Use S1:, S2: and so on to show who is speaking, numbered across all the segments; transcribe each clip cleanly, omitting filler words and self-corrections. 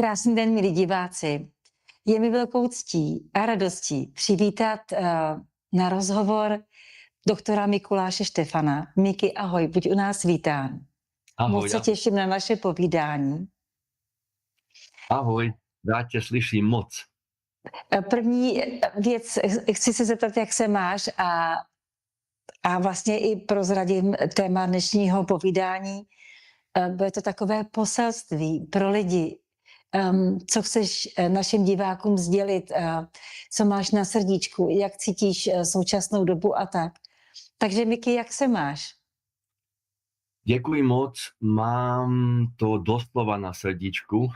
S1: Krásný den, milí diváci. Je mi velkou ctí a radostí přivítat na rozhovor doktora Mikuláše Štefana. Miky, ahoj, buď u nás vítán.
S2: Ahoj,
S1: Moc se těším na naše povídání.
S2: ahoj, rád tě slyším moc.
S1: První věc, chci se zeptat, jak se máš a vlastně i prozradím téma dnešního povídání. Bude to takové poselství pro lidi. Co chceš našim divákům sdělit, co máš na srdíčku, jak cítíš současnou dobu a tak. Takže Miky, jak se máš?
S2: Děkuji moc, mám to doslova na srdíčku.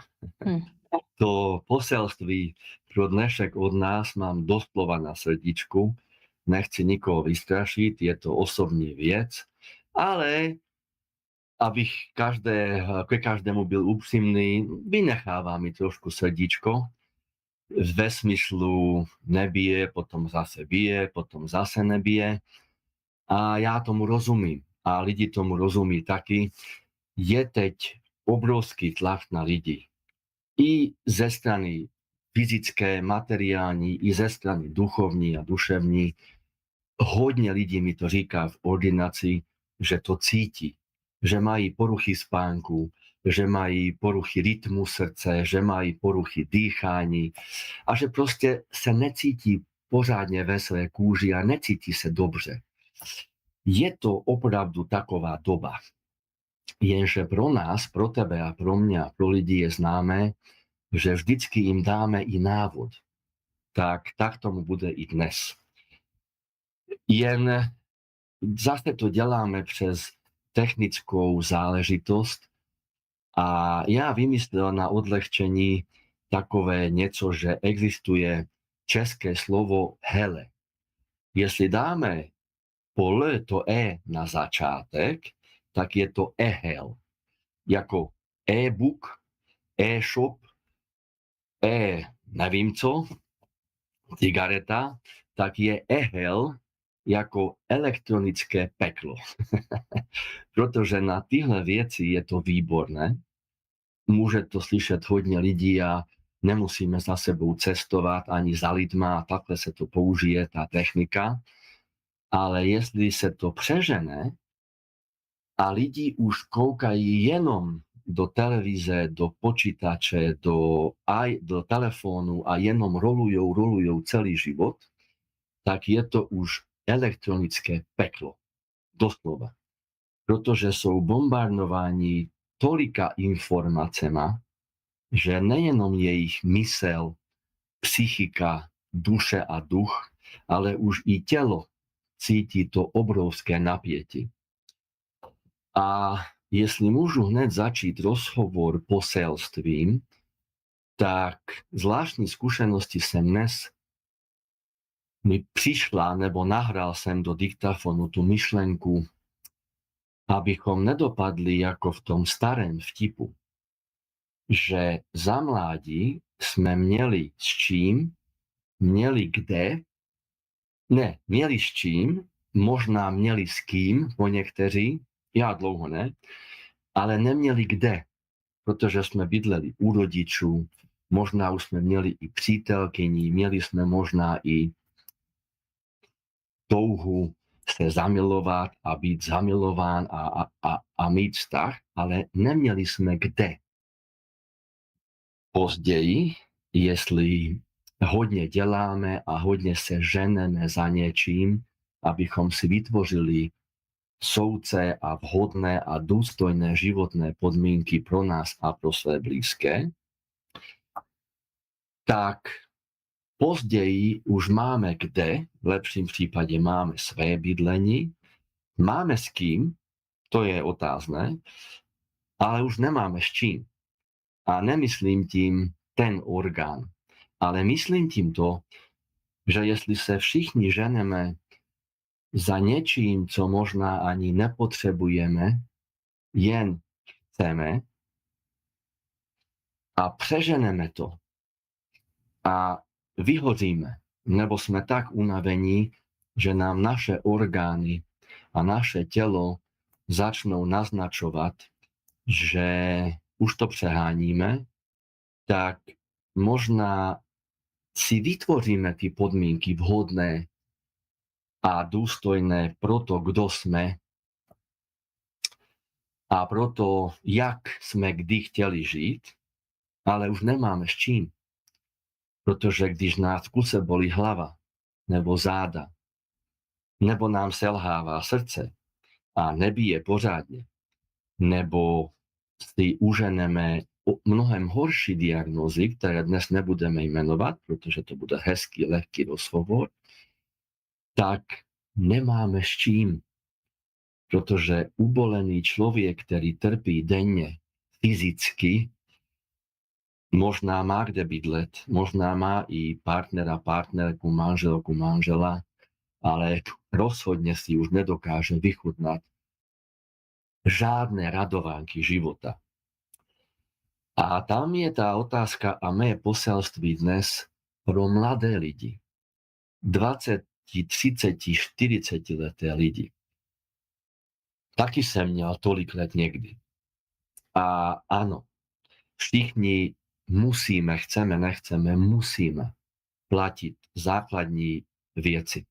S2: To poselství pro dnešek od nás mám doslova na srdíčku. Nechci nikoho vystrašit, je to osobní věc, ale abych ke každému byl upřímný, vynechává mi trošku srdíčko. Ve smyslu nebije, potom zase bije, potom zase nebije. A já tomu rozumím. A lidi tomu rozumí taky. Je teď obrovský tlak na lidi. I ze strany fyzické, materiální, i ze strany duchovní a duševní. Hodně lidí mi to říká v ordinaci, že to cítí. Že mají poruchy spánku, že mají poruchy rytmu srdce, že mají poruchy dýchání a že prostě se necítí pořádně ve své kůži a necítí se dobře. Je to opravdu taková doba. Jenže pro nás, pro tebe a pro mě a pro lidi je známé, že vždycky jim dáme i návod. Tak tomu bude i dnes. Jen zase to děláme přes technickou záležitost a já vymyslel na odlehčení takové něco, že existuje české slovo hele. Jestli dáme po L to E na začátek, tak je to ehel. Jako e-book, e-shop, nevím co, cigareta, tak je ehel jako elektronické peklo. Protože na tyhle věci je to výborné. Může to slyšet hodně lidí a nemusíme za sebou cestovat ani za lidma a takhle se to použije, ta technika. Ale jestli se to přežene a lidi už koukají jenom do televize, do počítače, do telefonu a jenom rolujou celý život, tak je to už elektronické peklo. Doslova. Protože jsou bombardováni tolika informacema, že nejenom jejich mysl, psychika, duše a duch, ale už i tělo cítí to obrovské napětí. A jestli můžu hned začít rozhovor poselstvím, tak zvláštní zkušenosti jsem dnes mi přišla, nebo nahrál jsem do diktafonu tu myšlenku, abychom nedopadli jako v tom starém vtipu, že za mládí jsme měli s čím, měli kde, ne, měli s čím, možná měli s kým, po někteří, já dlouho ne, ale neměli kde, protože jsme bydleli u rodičů, možná už jsme měli i přítelkyni, měli jsme možná i touhu se zamilovat a být zamilován a mít vztah, ale neměli jsme kde. Později, jestli hodně děláme a hodně se ženeme za něčím, abychom si vytvořili souce a vhodné a důstojné životné podmínky pro nás a pro své blízké, tak později už máme kde, v lepším případě máme své bydlení, máme s kým, to je otázné, ale už nemáme s čím. A nemyslím tím ten orgán, ale myslím tím to, že jestli se všichni ženeme za něčím, co možná ani nepotřebujeme, jen chceme a přeženeme to a vyhoříme, nebo jsme tak unavení, že nám naše orgány a naše tělo začnou naznačovat, že už to přeháníme tak možná si vytvoríme tie podmienky vhodné a dôstojné pro to, kdo sme a pro to, jak sme kdy chtěli žít, ale už nemáme s čím. Protože když nás v kuse bolí hlava, nebo záda, nebo nám selhává srdce a nebije pořádně, nebo si uženeme mnohem horší diagnózy, které dnes nebudeme jmenovat, protože to bude hezký, lehký rozhovor, tak nemáme s čím. Protože ubolený člověk, který trpí denně fyzicky, možná má kde bydlet, možná má i partnera, partnerku, manželku, manžela, ale rozhodně si už nedokáže vychutnat žádné radovánky života. A tam je tá otázka a mé poselství dnes pro mladé lidi. 20, 30, 40 leté lidi. Taky jsem měl tolik let někdy. A ano, všichni musíme, chceme, nechceme, musíme platit základní věci.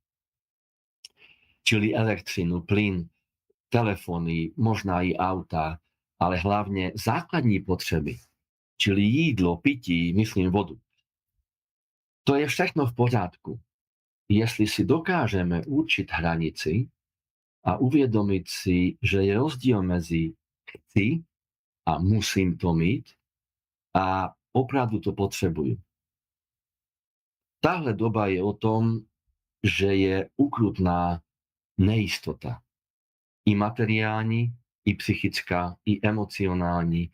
S2: Čili elektřinu, plyn, telefony, možná i auta, ale hlavně základní potřeby. Čili jídlo, pití, myslím vodu. To je všechno v pořádku. Jestli si dokážeme určit hranici a uvědomit si, že je rozdíl mezi chci a musím to mít a opravdu to potřebuju. Tahle doba je o tom, že je ukrutná nejistota. I materiální, i psychická, i emocionální,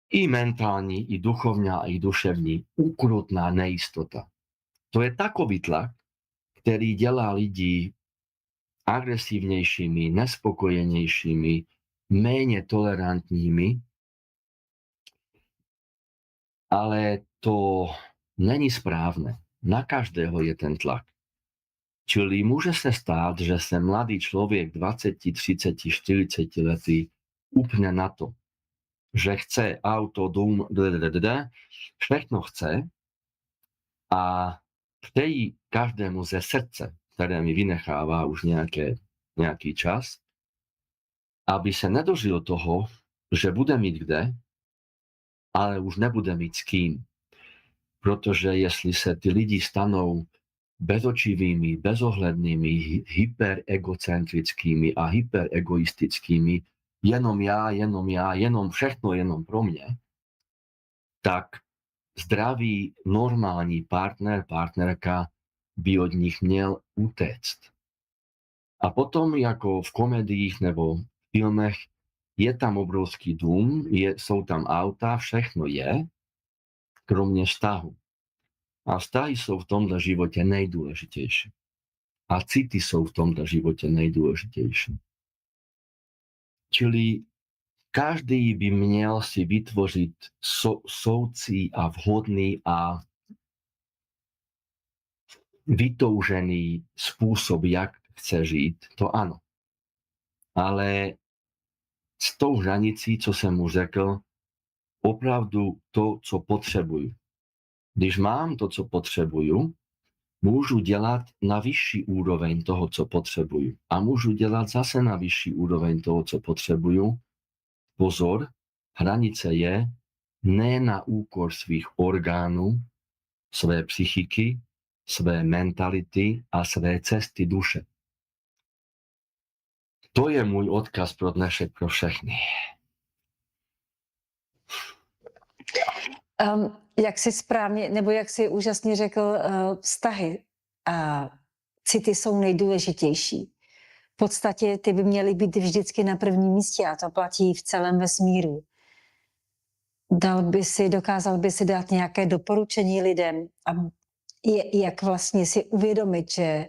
S2: i mentální, i duchovní, i duševní. Ukrutná nejistota. To je takový tlak, který dělá lidi agresivnějšími, nespokojenějšími, méně tolerantními, ale to není správné. Na každého je ten tlak. Čili může se stát, že se mladý člověk 20, 30, 40 letý upne na to, že chce auto, dům, všechno chce a přejí každému ze srdce, které mi vynechává už nějaký čas, aby se nedožil toho, že bude mít kde, ale už nebude mít s kým. Protože jestli se ty lidi stanou bezočivými, bezohlednými, hyperegocentrickými a hyperegoistickými, jenom já, jenom všechno, jenom pro mě, tak zdravý, normální partner, partnerka by od nich měl utéct. A potom, jako v komediích nebo v filmech, je tam obrovský dům, jsou tam auta, všechno je, kromě vztahu. A vztahy jsou v tomto životě nejdůležitější. A city jsou v tomto životě nejdůležitější. Čili každý by měl si vytvořit soucí a vhodný a vytoužený způsob, jak chce žít, to ano. Ale s tou hranicí, co jsem mu řekl, opravdu to, co potřebuju. Když mám to, co potřebuju, můžu dělat na vyšší úroveň toho, co potřebuju. A můžu dělat zase na vyšší úroveň toho, co potřebuju. Pozor, hranice je ne na úkor svých orgánů, své psychiky, své mentality a své cesty duše. To je můj odkaz pro dnešek pro všechny.
S1: Jak jsi správně, nebo jak jsi úžasně řekl, vztahy a city jsou nejdůležitější. V podstatě ty by měly být vždycky na prvním místě a to platí v celém vesmíru. Dokázal by si dát nějaké doporučení lidem, jak vlastně si uvědomit, že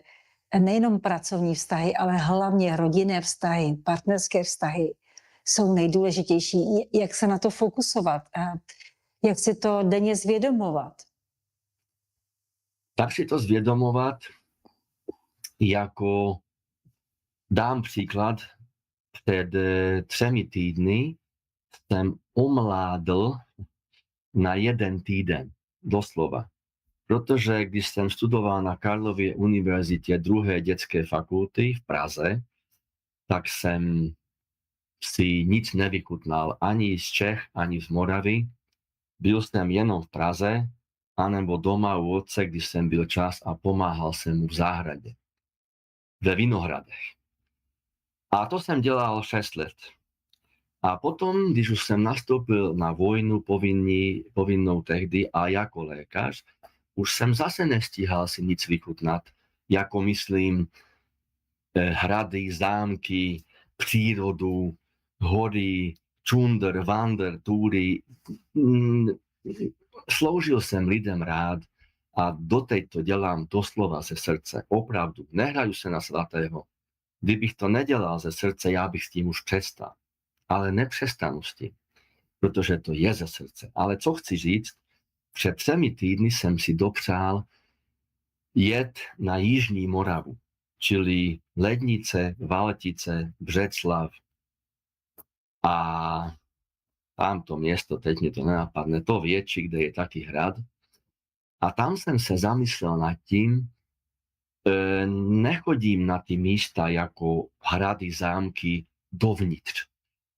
S1: nejenom pracovní vztahy, ale hlavně rodinné vztahy, partnerské vztahy jsou nejdůležitější. Jak se na to fokusovat a jak si to denně zvědomovat?
S2: Tak si to zvědomovat, jako dám příklad, před 3 týdny jsem omládl na 1 týden, doslova. Protože když jsem studoval na Karlově univerzitě 2. dětské fakulty v Praze, tak jsem si nic nevychutnal ani z Čech, ani z Moravy. Byl jsem jenom v Praze, anebo doma u otce, když jsem byl čas a pomáhal jsem mu v záhradě, ve vinohradech. A to jsem dělal 6 let. A potom, když už jsem nastoupil na vojnu povinnou tehdy a jako lékař, už jsem zase nestíhal si nic vychutnat, jako myslím hrady, zámky, přírodu, hory, čundr, vandr, túry. Sloužil jsem lidem rád a doteď to dělám doslova ze srdce. Opravdu, nehraju se na svatého. Kdybych to nedělal ze srdce, já bych s tím už přestal. Ale nepřestanu s tím, protože to je ze srdce. Ale co chci říct, před 3 týdny jsem si dopřál jet na Jižní Moravu, čili Lednice, Valtice, Břeclav a tamto město, teď mě to nenapadne, to Větší, kde je taky hrad. A tam jsem se zamyslel nad tím, nechodím na ty místa jako hrady, zámky dovnitř,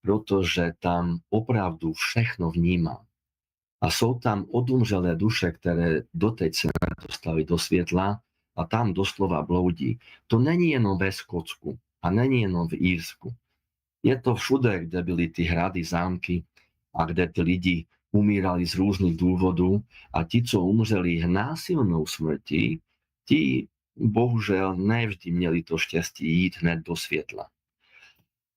S2: protože tam opravdu všechno vnímám. A jsou tam odumřelé duše, které doteď se nedostali do světla a tam doslova bloudí. To není jenom ve Skotsku a není jenom v Írsku. Je to všude, kde byly ty hrady, zámky a kde ty lidi umírali z různých důvodů a ti, co umřeli násilnou smrtí, ti bohužel nevždy měli to štěstí jít hned do světla.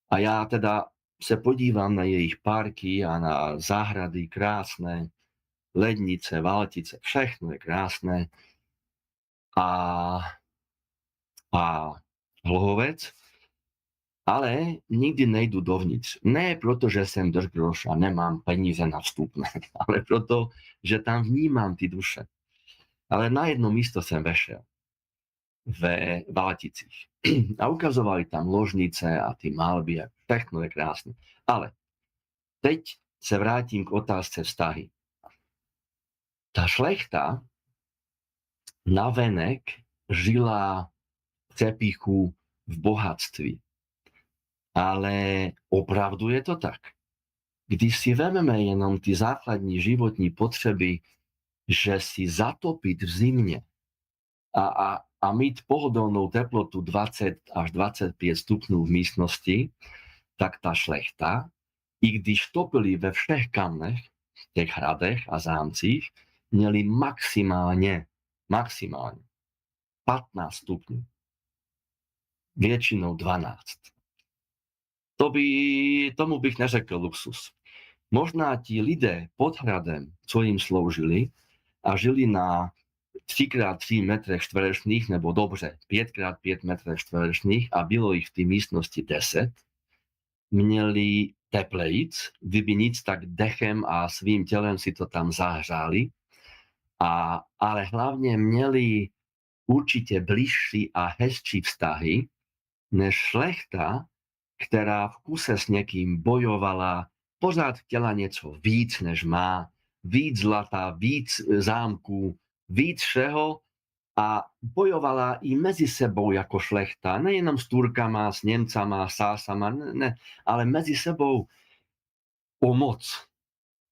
S2: A já teda se podívám na jejich parky a na zahrady krásné, Lednice, Valtice, všechno je krásné. A Hlohovec, ale nikdy nejdu dovnitř. Ne proto, že jsem držgroš a nemám peníze na vstupné, ale proto, že tam vnímám ty duše. Ale na jedno místo jsem vešel ve Valticích. A ukazovali tam ložnice a ty malby a všechno je krásné. Ale teď se vrátím k otázce vztahy. Ta šlechta navenek žila v přepíchu, v bohatství. Ale opravdu je to tak. Když si vezmeme jenom ty základní životní potřeby, že si zatopit v zimě a mít pohodlnou teplotu 20 až 25 stupňů v místnosti, tak ta šlechta, i když topili ve všech kamnech, v těch hradech a zámcích, měli maximálně 15 stupňů. Většinou 12. Tomu bych neřekl luxus. Možná ti lidé pod hradem, co jim sloužili a žili na 3x3 metrech čtverečných, nebo dobře, 5x5 metrech čtverečných a bylo jich v té místnosti 10, měli teplejc, kdyby nic, tak dechem a svým tělem si to tam zahřáli, ale hlavně měli určitě bližší a hezčí vztahy než šlechta, která v kuse s někým bojovala, pořád chtěla něco víc, než má, víc zlata, víc zámků, víc všeho a bojovala i mezi sebou jako šlechta, nejenom s Turkama, s Němcama, Sásama, ne, ale mezi sebou o moc.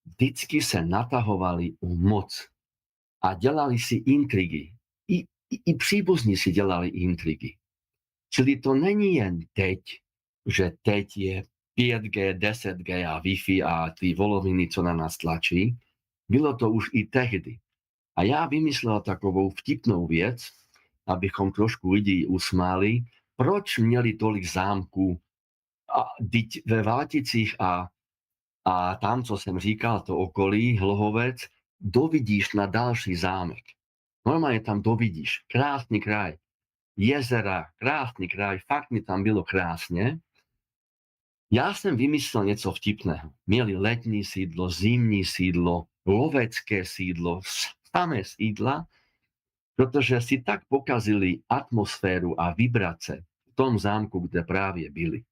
S2: Vždycky se natahovali o moc a dělali si intrigy. I příbuzní si dělali intrigy. Čili to není jen teď, že teď je 5G, 10G a Wi-Fi a ty voloviny, co na nás tlačí. Bylo to už i tehdy. A já vymyslel takovou vtipnou věc, abychom trošku lidi usmáli, proč měli tolik zámků ve Valticích a tam, co jsem říkal, to okolí, Hlohovec, dovidíš na další zámek. Normálně tam dovidíš. Krásný kraj. Jezera, krásný kraj, fakt mi tam bylo krásně. Já jsem vymyslel něco vtipného. Měli letní sídlo, zimní sídlo, lovecké sídlo, samé sídla, protože si tak pokazili atmosféru a vibrace v tom zámku, kde právě byli.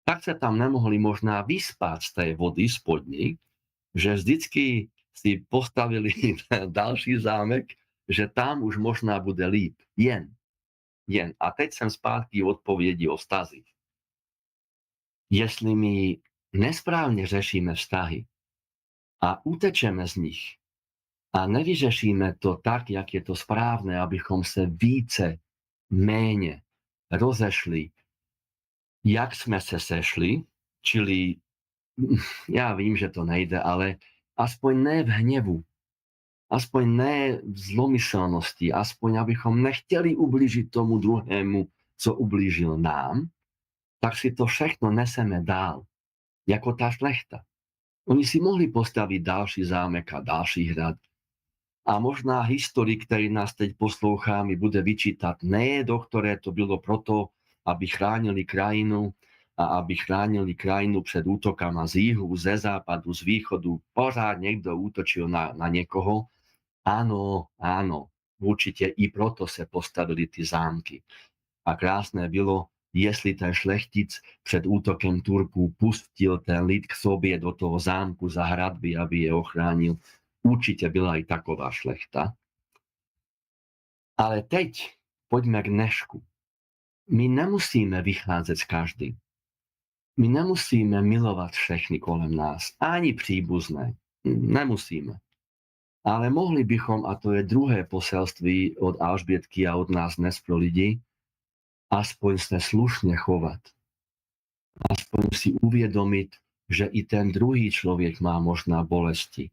S2: Tak se tam nemohli možná vyspat z té vody spodní, že vždycky si postavili ďalší zámek, že tam už možná bude líp. Jen. A teď sem zpátky odpovědi o vztazích. Jestli my nesprávně řešíme vztahy a utečeme z nich a nevyřešíme to tak, jak je to správné, abychom se více, méně rozešli, jak jsme se sešli, čili já vím, že to nejde, ale aspoň ne v hněvu, aspoň ne v zlomyslnosti, aspoň abychom nechtěli ublížit tomu druhému, co ublížil nám, tak si to všechno neseme dál, jako ta šlechta. Oni si mohli postavit další zámek a další hrad. A možná historik, který nás teď poslouchá, mi bude vyčítat, ne, doktore, to bylo proto, aby chránili krajinu a aby chránili krajinu před útokama z jihu, ze západu, z východu. Pořád někdo útočil na někoho. Áno, určitě i proto se postavili ty zámky. A krásné bylo, jestli ten šlechtic před útokem Turků pustil ten lid k sobě do toho zámku za hradby, aby je ochránil. Určitě byla i taková šlechta. Ale teď pojďme k dnešku. My nemusíme vycházet s každým. My nemusíme milovat všechny kolem nás, ani příbuzné. Nemusíme. Ale mohli bychom, a to je druhé poselství od Alžbětky a od nás dnes pro lidi, aspoň se slušně chovat. Aspoň si uvědomit, že i ten druhý člověk má možná bolesti.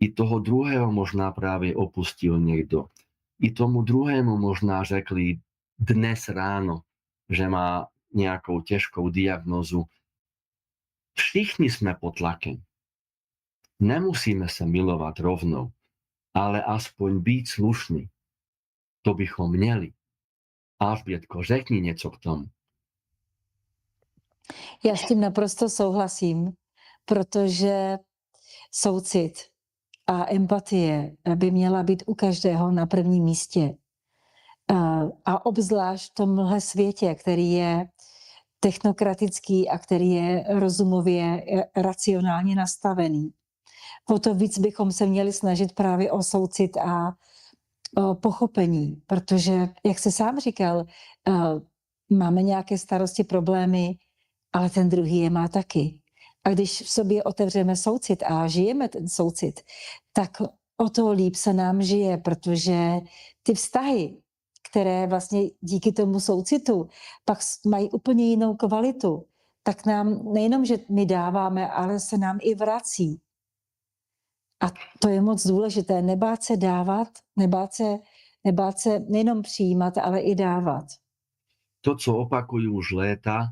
S2: I toho druhého možná právě opustil někdo. I tomu druhému možná řekli dnes ráno, že má nějakou těžkou diagnózu. Všichni jsme pod tlakem. Nemusíme se milovat rovnou, ale aspoň být slušný. To bychom měli. Alžbětko, řekni něco k tomu.
S1: Já s tím naprosto souhlasím, protože soucit a empatie by měla být u každého na prvním místě. A obzvlášť v tomhle světě, který je technokratický a který je rozumově, racionálně nastavený. O to víc bychom se měli snažit právě o soucit a o pochopení, protože, jak jsi sám říkal, máme nějaké starosti, problémy, ale ten druhý je má taky. A když v sobě otevřeme soucit a žijeme ten soucit, tak o to líp se nám žije, protože ty vztahy, které vlastně díky tomu soucitu pak mají úplně jinou kvalitu, tak nám nejenom, že my dáváme, ale se nám i vrací. A to je moc důležité, nebát se dávat, nebát se nejenom přijímat, ale i dávat.
S2: To, co opakuju už léta,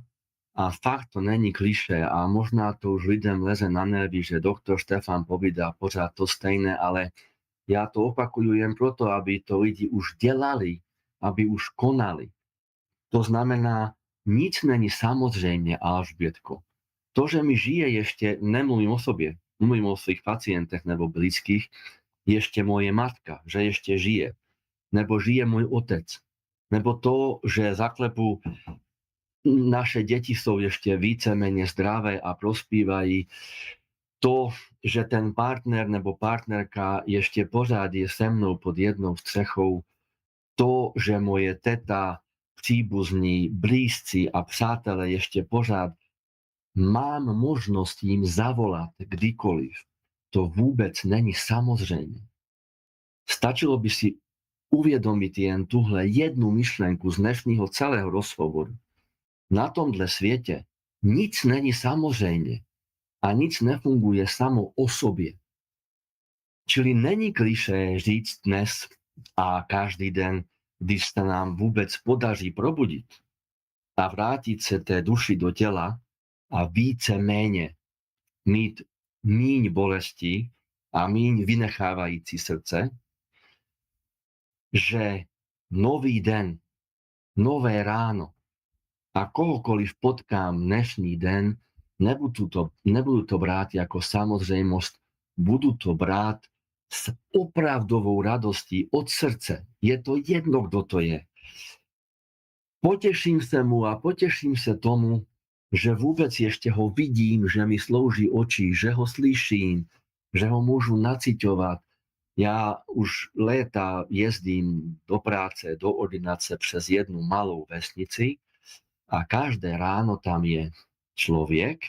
S2: a fakt to není klišé a možná to už lidem leze na nervy, že doktor Štefan povídá pořád to stejné, ale já to opakuju jen proto, aby to lidi už dělali, aby už konali. To znamená, nic není samozřejmě, Alžbětko. To, že mi žije ještě, nemluvím o sobě, mluvím o svých pacientech nebo blízkých, ještě moje matka, že ještě žije, nebo žije můj otec, nebo to, že zaklepu naše děti jsou ještě víceméně zdravé a prospívají, to, že ten partner nebo partnerka ještě pořád je se mnou pod jednou střechou, to, že moje teta, příbuzní, blízcí a přátelé ještě pořád mám možnost jim zavolat kdykoliv, to vůbec není samozřejmě. Stačilo by si uvědomit jen tuhle jednu myšlenku z dnešního celého rozhovoru. Na tomhle světě nic není samozřejmě a nic nefunguje samo o sobě. Čili není klišé říct dnes a každý den, když se nám vůbec podaří probudit a vrátit se té duši do těla a více-méně mít míň bolesti a míň vynechávající srdce, že nový den, nové ráno a kohokoliv potkám dnešní den, nebudu to brát jako samozřejmost, budu to brát s opravdovou radostí od srdce. Je to jedno, kdo to je. Potěším se mu a potěším se tomu, že vůbec ještě ho vidím, že mi slouží oči, že ho slyším, že ho môžu naciťovať. Ja už léta jezdím do práce, do ordinácie přes jednu malou vesnici a každé ráno tam je človek,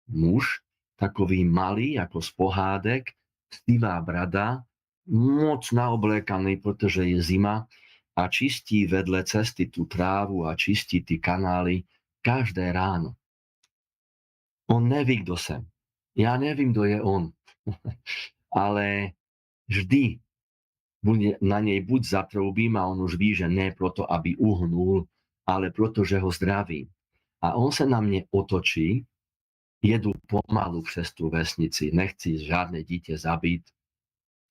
S2: muž, takový malý, ako z pohádek, stivá brada, moc naoblekaný, pretože je zima a čistí vedle cesty tú trávu a čistí ty kanály každé ráno. On neví, kdo jsem. Já nevím, kdo je on. Ale vždy na nej buď zatroubím a on už ví, že ne proto, aby uhnul, ale proto, že ho zdravím. A on sa na mne otočí, jedu pomalu přes tú vesnici, nechci žiadne dítě zabít,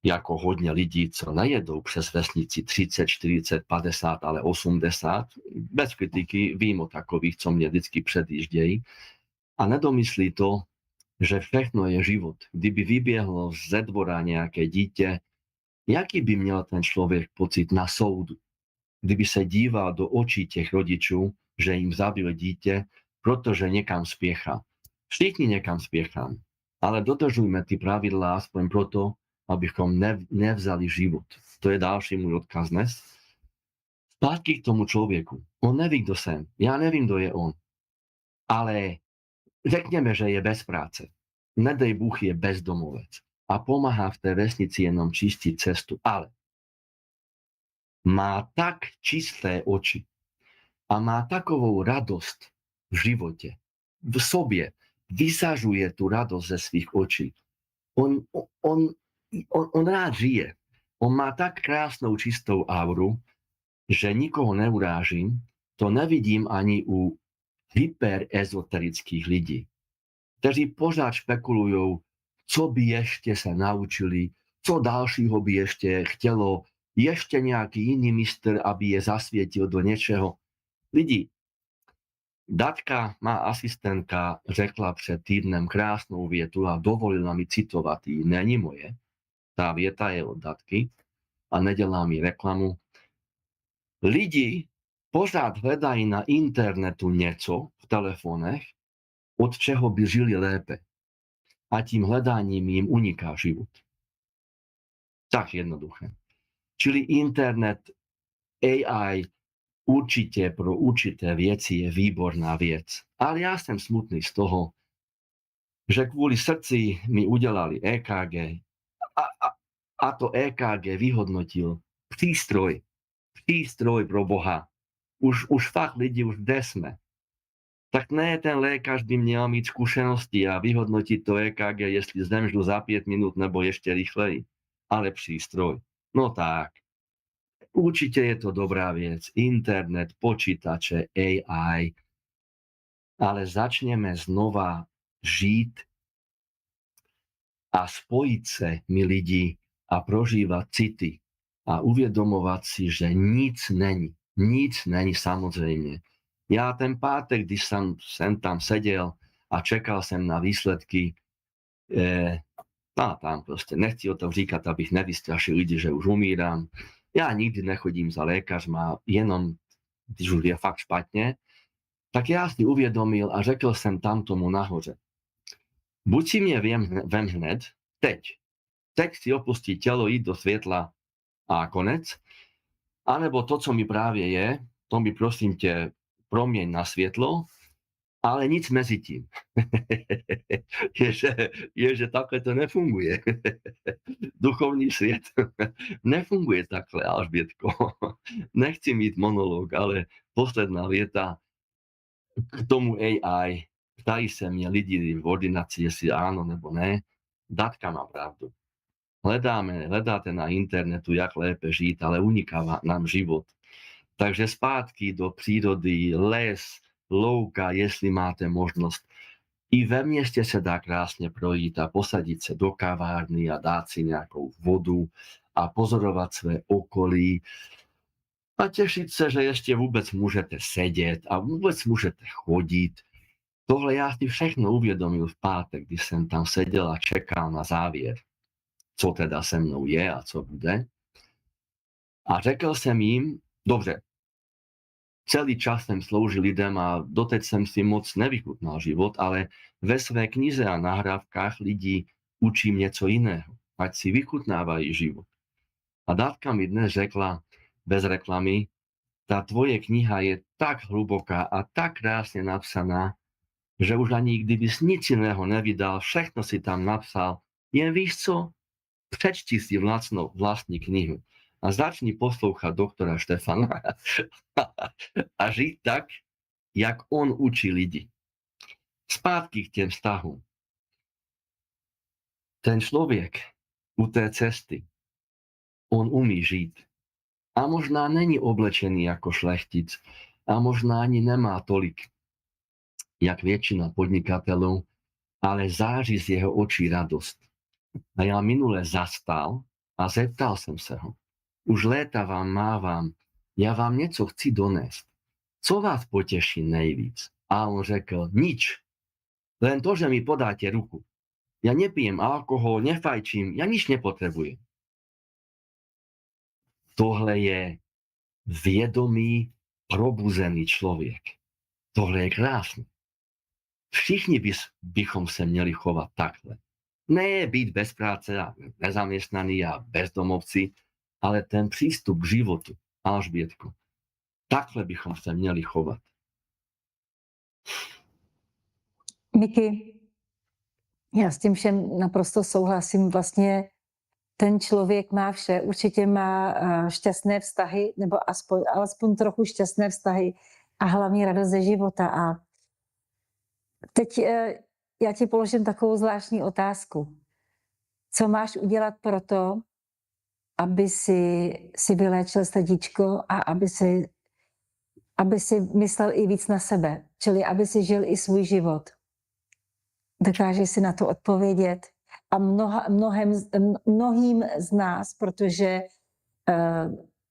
S2: jako hodně lidí, co nejedou přes vesnici 30, 40, 50, ale 80. Bez kritiky, vím o takových, co mě vždycky předjíždějí. A nedomyslí to, že všechno je život. Kdyby vybiehlo ze dvora nejaké dítě, jaký by měl ten člověk pocit na soudu? Kdyby se díval do očí těch rodičů, že jim zabil dítě, protože někam spěchá. Všichni někam spěcháme, ale dodržujme ty pravidlá aspoň proto, abychom nevzali život. To je další můj odkaz dnes. Zpátky k tomu člověku. On neví, kdo jsem. Já nevím, kdo je on. Ale řekněme, že je bez práce. Nedej Bůh, je bezdomovec. A pomáhá v té vesnici jenom čistit cestu. Ale má tak čisté oči a má takovou radost v životě, v sobě. Vysažuje tu radost ze svých očí. On rád žije. On má tak krásnou čistou auru, že nikoho neurážím. To nevidím ani u hyperezoterických lidí, kteří pořád špekulují, co by ještě se naučili, co dalšího by ještě chtělo, ještě nějaký jiný mistr, aby je zasvětil do něčeho. Lidi, Datka, má asistentka, řekla před týdnem krásnou větu a dovolila mi citovat ji. Není moje. Tá věta je od Datky a nedělá mi reklamu. Lidi pořád hledají na internetu něco v telefonech, od čeho by žili lépe. A tím hledáním jim uniká život. Tak jednoduché. Čili internet, AI určitě pro určité věci je výborná věc. Ale já jsem smutný z toho, že kvůli srdci mi udělali EKG a to EKG vyhodnotil přístroj pro Boha. Už fakt lidi, už kde jsme. Tak ne, ten lékař by měl mít zkušenosti a vyhodnotit to EKG, jestli zemřu za 5 minut nebo ještě rychleji. Ale přístroj. No tak. Určite je to dobrá vec. Internet, počítače, AI. Ale začneme znova žiť a spojiť sa my lidi a prožívať city a uvědomovat si, že nic není. Nic není samozřejmě. Já ten pátek, když jsem tam seděl a čekal jsem na výsledky, tam prostě nechci o tom říkat, abych nevystrašil lidi, že už umírám. Já nikdy nechodím za lékařma, jenom když už je fakt špatně, tak já si uvědomil a řekl jsem tam tomu nahoře. Buď si mě vem hned, teď si opustí tělo, jít do světla a konec, anebo to, co mi právě je, to mi prosím tě proměň na světlo, ale nic mezi tím. je, že takhle to nefunguje. Duchovní svět nefunguje takhle, Alžbětko. Nechci mít monolog, ale posledná věta k tomu AI. Ptají se mě lidi v ordinaci, jestli áno nebo ne. Datka má pravdu. Hledáte na internetu, jak lépe žít, ale uniká nám život. Takže zpátky do přírody, les, louka, jestli máte možnost. I ve městě se dá krásně projít a posadit se do kavárny a dát si nějakou vodu a pozorovat své okolí a těšit se, že ještě vůbec můžete sedět a vůbec můžete chodit. Tohle já si všechno uvědomil v pátek, když jsem tam seděl a čekal na závěr, co teda se mnou je a co bude. A řekl jsem jim, dobře, celý čas jsem sloužil lidem a doteď jsem si moc nevychutnal život, ale ve své knize a nahrávkách lidi učím niečo iného. Ať si vychutnávajú život. A Dátka mi dnes řekla, bez reklamy, tá tvoje kniha je tak hluboká a tak krásne napsaná, že už ani kdyby si nič iného nevydal, všechno si tam napsal. Jen víš co? Prečti si vlastní knihu a začni poslúchať doktora Štefana a žiť tak, jak on učí lidi. Zpátky k tým vztahom. Ten človek u té cesty, on umí žiť. A možná není oblečený ako šlechtic a možná ani nemá tolik, jak väčšina podnikateľov, ale září z jeho očí radosť. A ja minule zastal a zeptal som sa ho. Už léta vám mávam, ja vám niečo chci donést. Co vás poteší nejvíc? A on řekl, nič. Len to, že mi podáte ruku. Ja nepijem alkohol, nefajčím, ja nič nepotrebujem. Tohle je vědomý, probuzený člověk. Tohle je krásné. Všichni bychom se měli chovat takhle. Ne být bez práce a nezaměstnaný a bezdomovci, ale ten přístup k životu, Alžbětko, takhle bychom se měli chovat.
S1: Miky, já s tím všem naprosto souhlasím. Vlastně ten člověk má vše, určitě má šťastné vztahy, nebo alespoň trochu šťastné vztahy a hlavně radost ze života. A teď já ti položím takovou zvláštní otázku. Co máš udělat pro to, aby si vyléčil srdíčko a aby si myslel i víc na sebe, čili aby si žil i svůj život? Dokážeš si na to odpovědět? A mnohým z nás, protože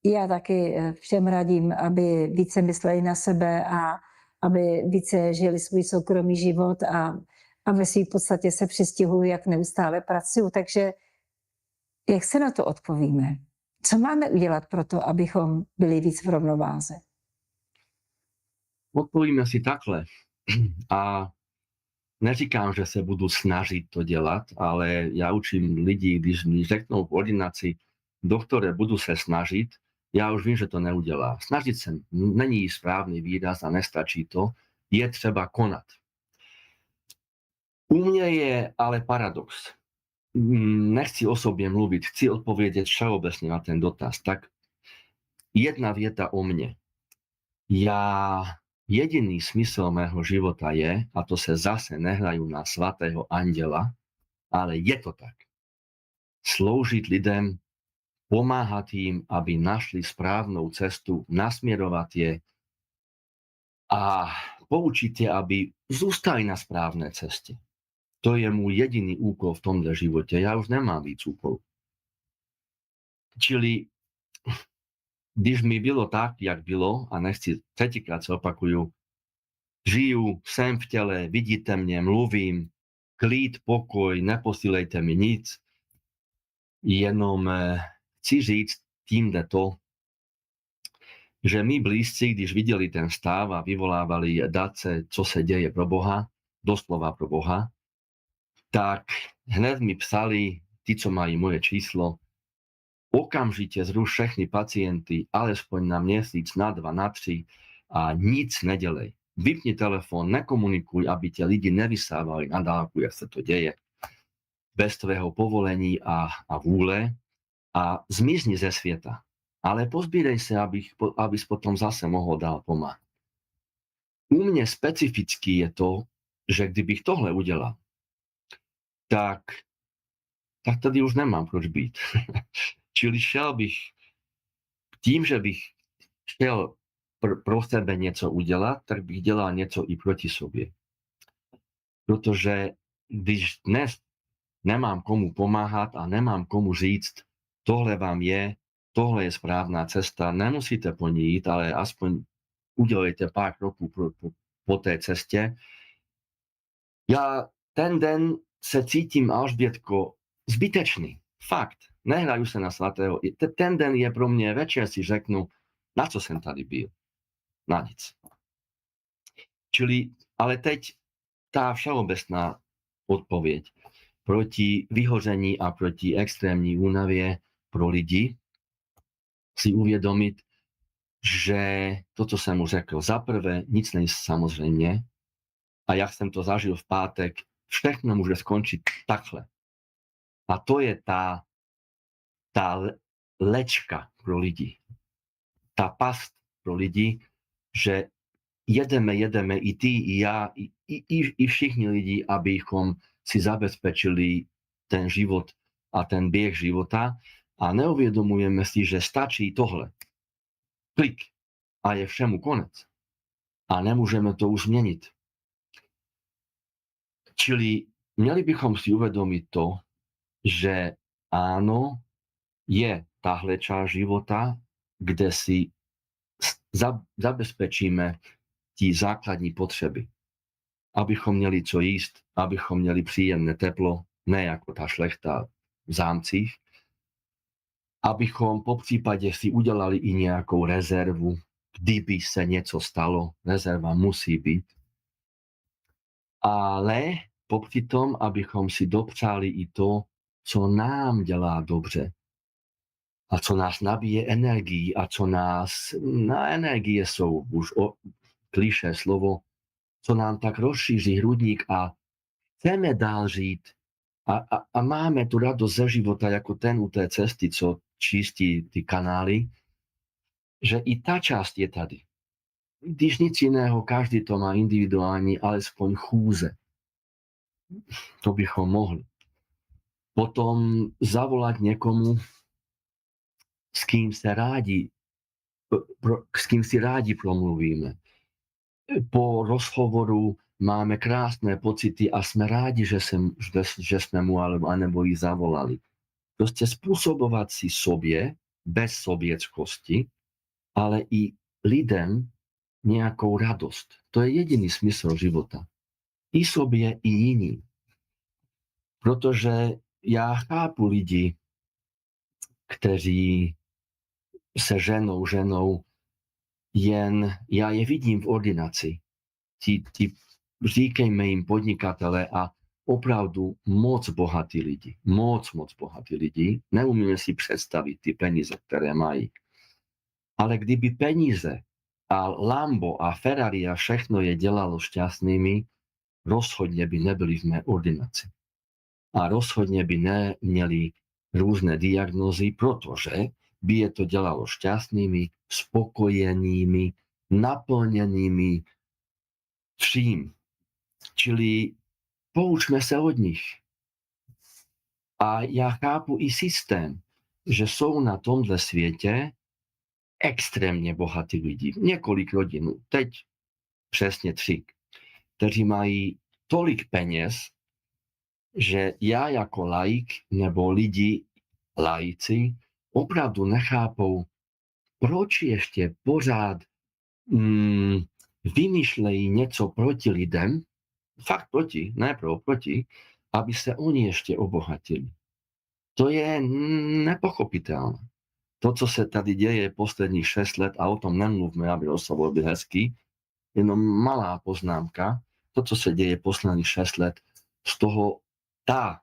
S1: já taky všem radím, aby více mysleli na sebe a aby více žili svůj soukromý život a ve své podstatě se přistihují, jak neustále pracují. Takže jak se na to odpovíme? Co máme udělat pro to, abychom byli víc v rovnováze?
S2: Odpovíme si takhle. A neříkám, že se budu snažit to dělat, ale já učím lidi, když mi řeknou v ordinaci, doktore, budu se snažit, já už vím, že to neudělá. Snažit se není správný výraz a nestačí to, je třeba konat. U mě je ale paradox. Nechci o sobě mluvit, chci odpovědět všeobecně na ten dotaz. Tak jedna věta o mně. Jediný smysl mého života je, a to se zase nehrajú na svatého anděla, ale je to tak. Sloužit lidem, pomáhat jim, aby našli správnou cestu, nasměrovat je a poučit je, aby zůstali na správné cestě. To je můj jediný úkol v tomhle životě. Já už nemám víc úkolů. Čili když mi bylo tak, jak bylo, a nechci třetikrát se opakuju, žiju, jsem v těle, vidíte mě, mluvím, klid, pokoj, neposílejte mi nic, jenom chci říct tímhle to, že my blízci, když viděli ten stav a vyvolávali dace, co se děje pro Boha, doslova pro Boha, tak hned mi psali, tí, co mají moje číslo, okamžite zruš všechny pacienty, alespoň na měsíc, na 2, na 3 a nic nedělej. Vypni telefon, nekomunikuj, aby tě lidi nevysávali na dálku, jak se to děje, bez tvého povolení a vůle a zmizni ze světa. Ale pozbírej se, abys potom zase mohl dál pomáhat. U mě specificky je to, že kdybych tohle udělal, tak tady už nemám proč být. Čili šel bych tím, že bych chtěl pro sebe něco udělat, tak bych dělal něco i proti sobě. Protože když dnes nemám komu pomáhat a nemám komu říct, tohle vám je, tohle je správná cesta, nemusíte po ní jít, ale aspoň udělejte pár kroků po té cestě. Já ten den se cítím, Alžbětko, zbytečný. Fakt. Nehraju se na svatého. Ten den je pro mě, večer si řeknu, na co jsem tady byl. Na nic. Čili, ale teď tá všeobecná odpověď. proti vyhoření a proti extrémní únavě pro lidi, si uvědomit, že to, co jsem mu řekl, za prvé, nic není samozřejmě, a jak jsem to zažil v pátek, všechno může skončit takhle. A to je tá lečka pro lidi. Tá past pro lidi, že jedeme i ty, i já, i všichni lidi, abychom si zabezpečili ten život a ten běh života a neuvědomujeme si, že stačí tohle. Klik a je všemu konec. A nemůžeme to už změnit. Čili měli bychom si uvědomit to, že áno, je tahle část života, kde si zabezpečíme tí základní potřeby. Abychom měli co jíst, abychom měli příjemné teplo, ne jako ta šlechta v zámcích, abychom po případě si udělali i nějakou rezervu, kdyby se něco stalo, rezerva musí být. Ale popři tom, abychom si dopřáli i to, co nám dělá dobře a co nás nabíje energií a co nás, na energie jsou už klišé slovo, co nám tak rozšíří hrudník a chceme dál žít a máme tu radost ze života jako ten u té cesty, co čistí ty kanály, že i ta část je tady. Když nic jiného, každý to má individuální, alespoň chůze. To bychom mohli. Potom zavolat někomu, s kým si rádi promluvíme. Po rozhovoru máme krásné pocity a jsme rádi, že jsme mu anebo jí zavolali. Prostě způsobovat si sobě, bez soběckosti, ale i lidem nějakou radost. To je jediný smysl života. I sobě, i jiným. Protože já chápu lidi, kteří se ženou, jen já je vidím v ordinaci. Říkejme jim podnikatele a opravdu moc bohatí lidi. Moc bohatí lidi. Neumíme si představit ty peníze, které mají. Ale kdyby peníze a Lambo a Ferrari a všechno je dělalo šťastnými, rozhodně by nebyli v mé ordinaci. A rozhodně by neměli různé diagnózy, protože by je to dělalo šťastnými, spokojenými, naplněnými vším. Čili poučme se od nich. A já chápu i systém, že jsou na tomhle světě extrémně bohatí lidi. Několik rodin, teď přesně 3, kteří mají tolik peněz, že já jako laik nebo lidi, laici, opravdu nechápou, proč ještě pořád vymýšlejí něco proti lidem, fakt proti, ne proti, aby se oni ještě obohatili. To je nepochopitelné. To, co se tady děje posledních 6 let, a o tom nemluvme, aby rozhovor byl hezký, jenom malá poznámka, to, co se děje posledních 6 let, z toho ta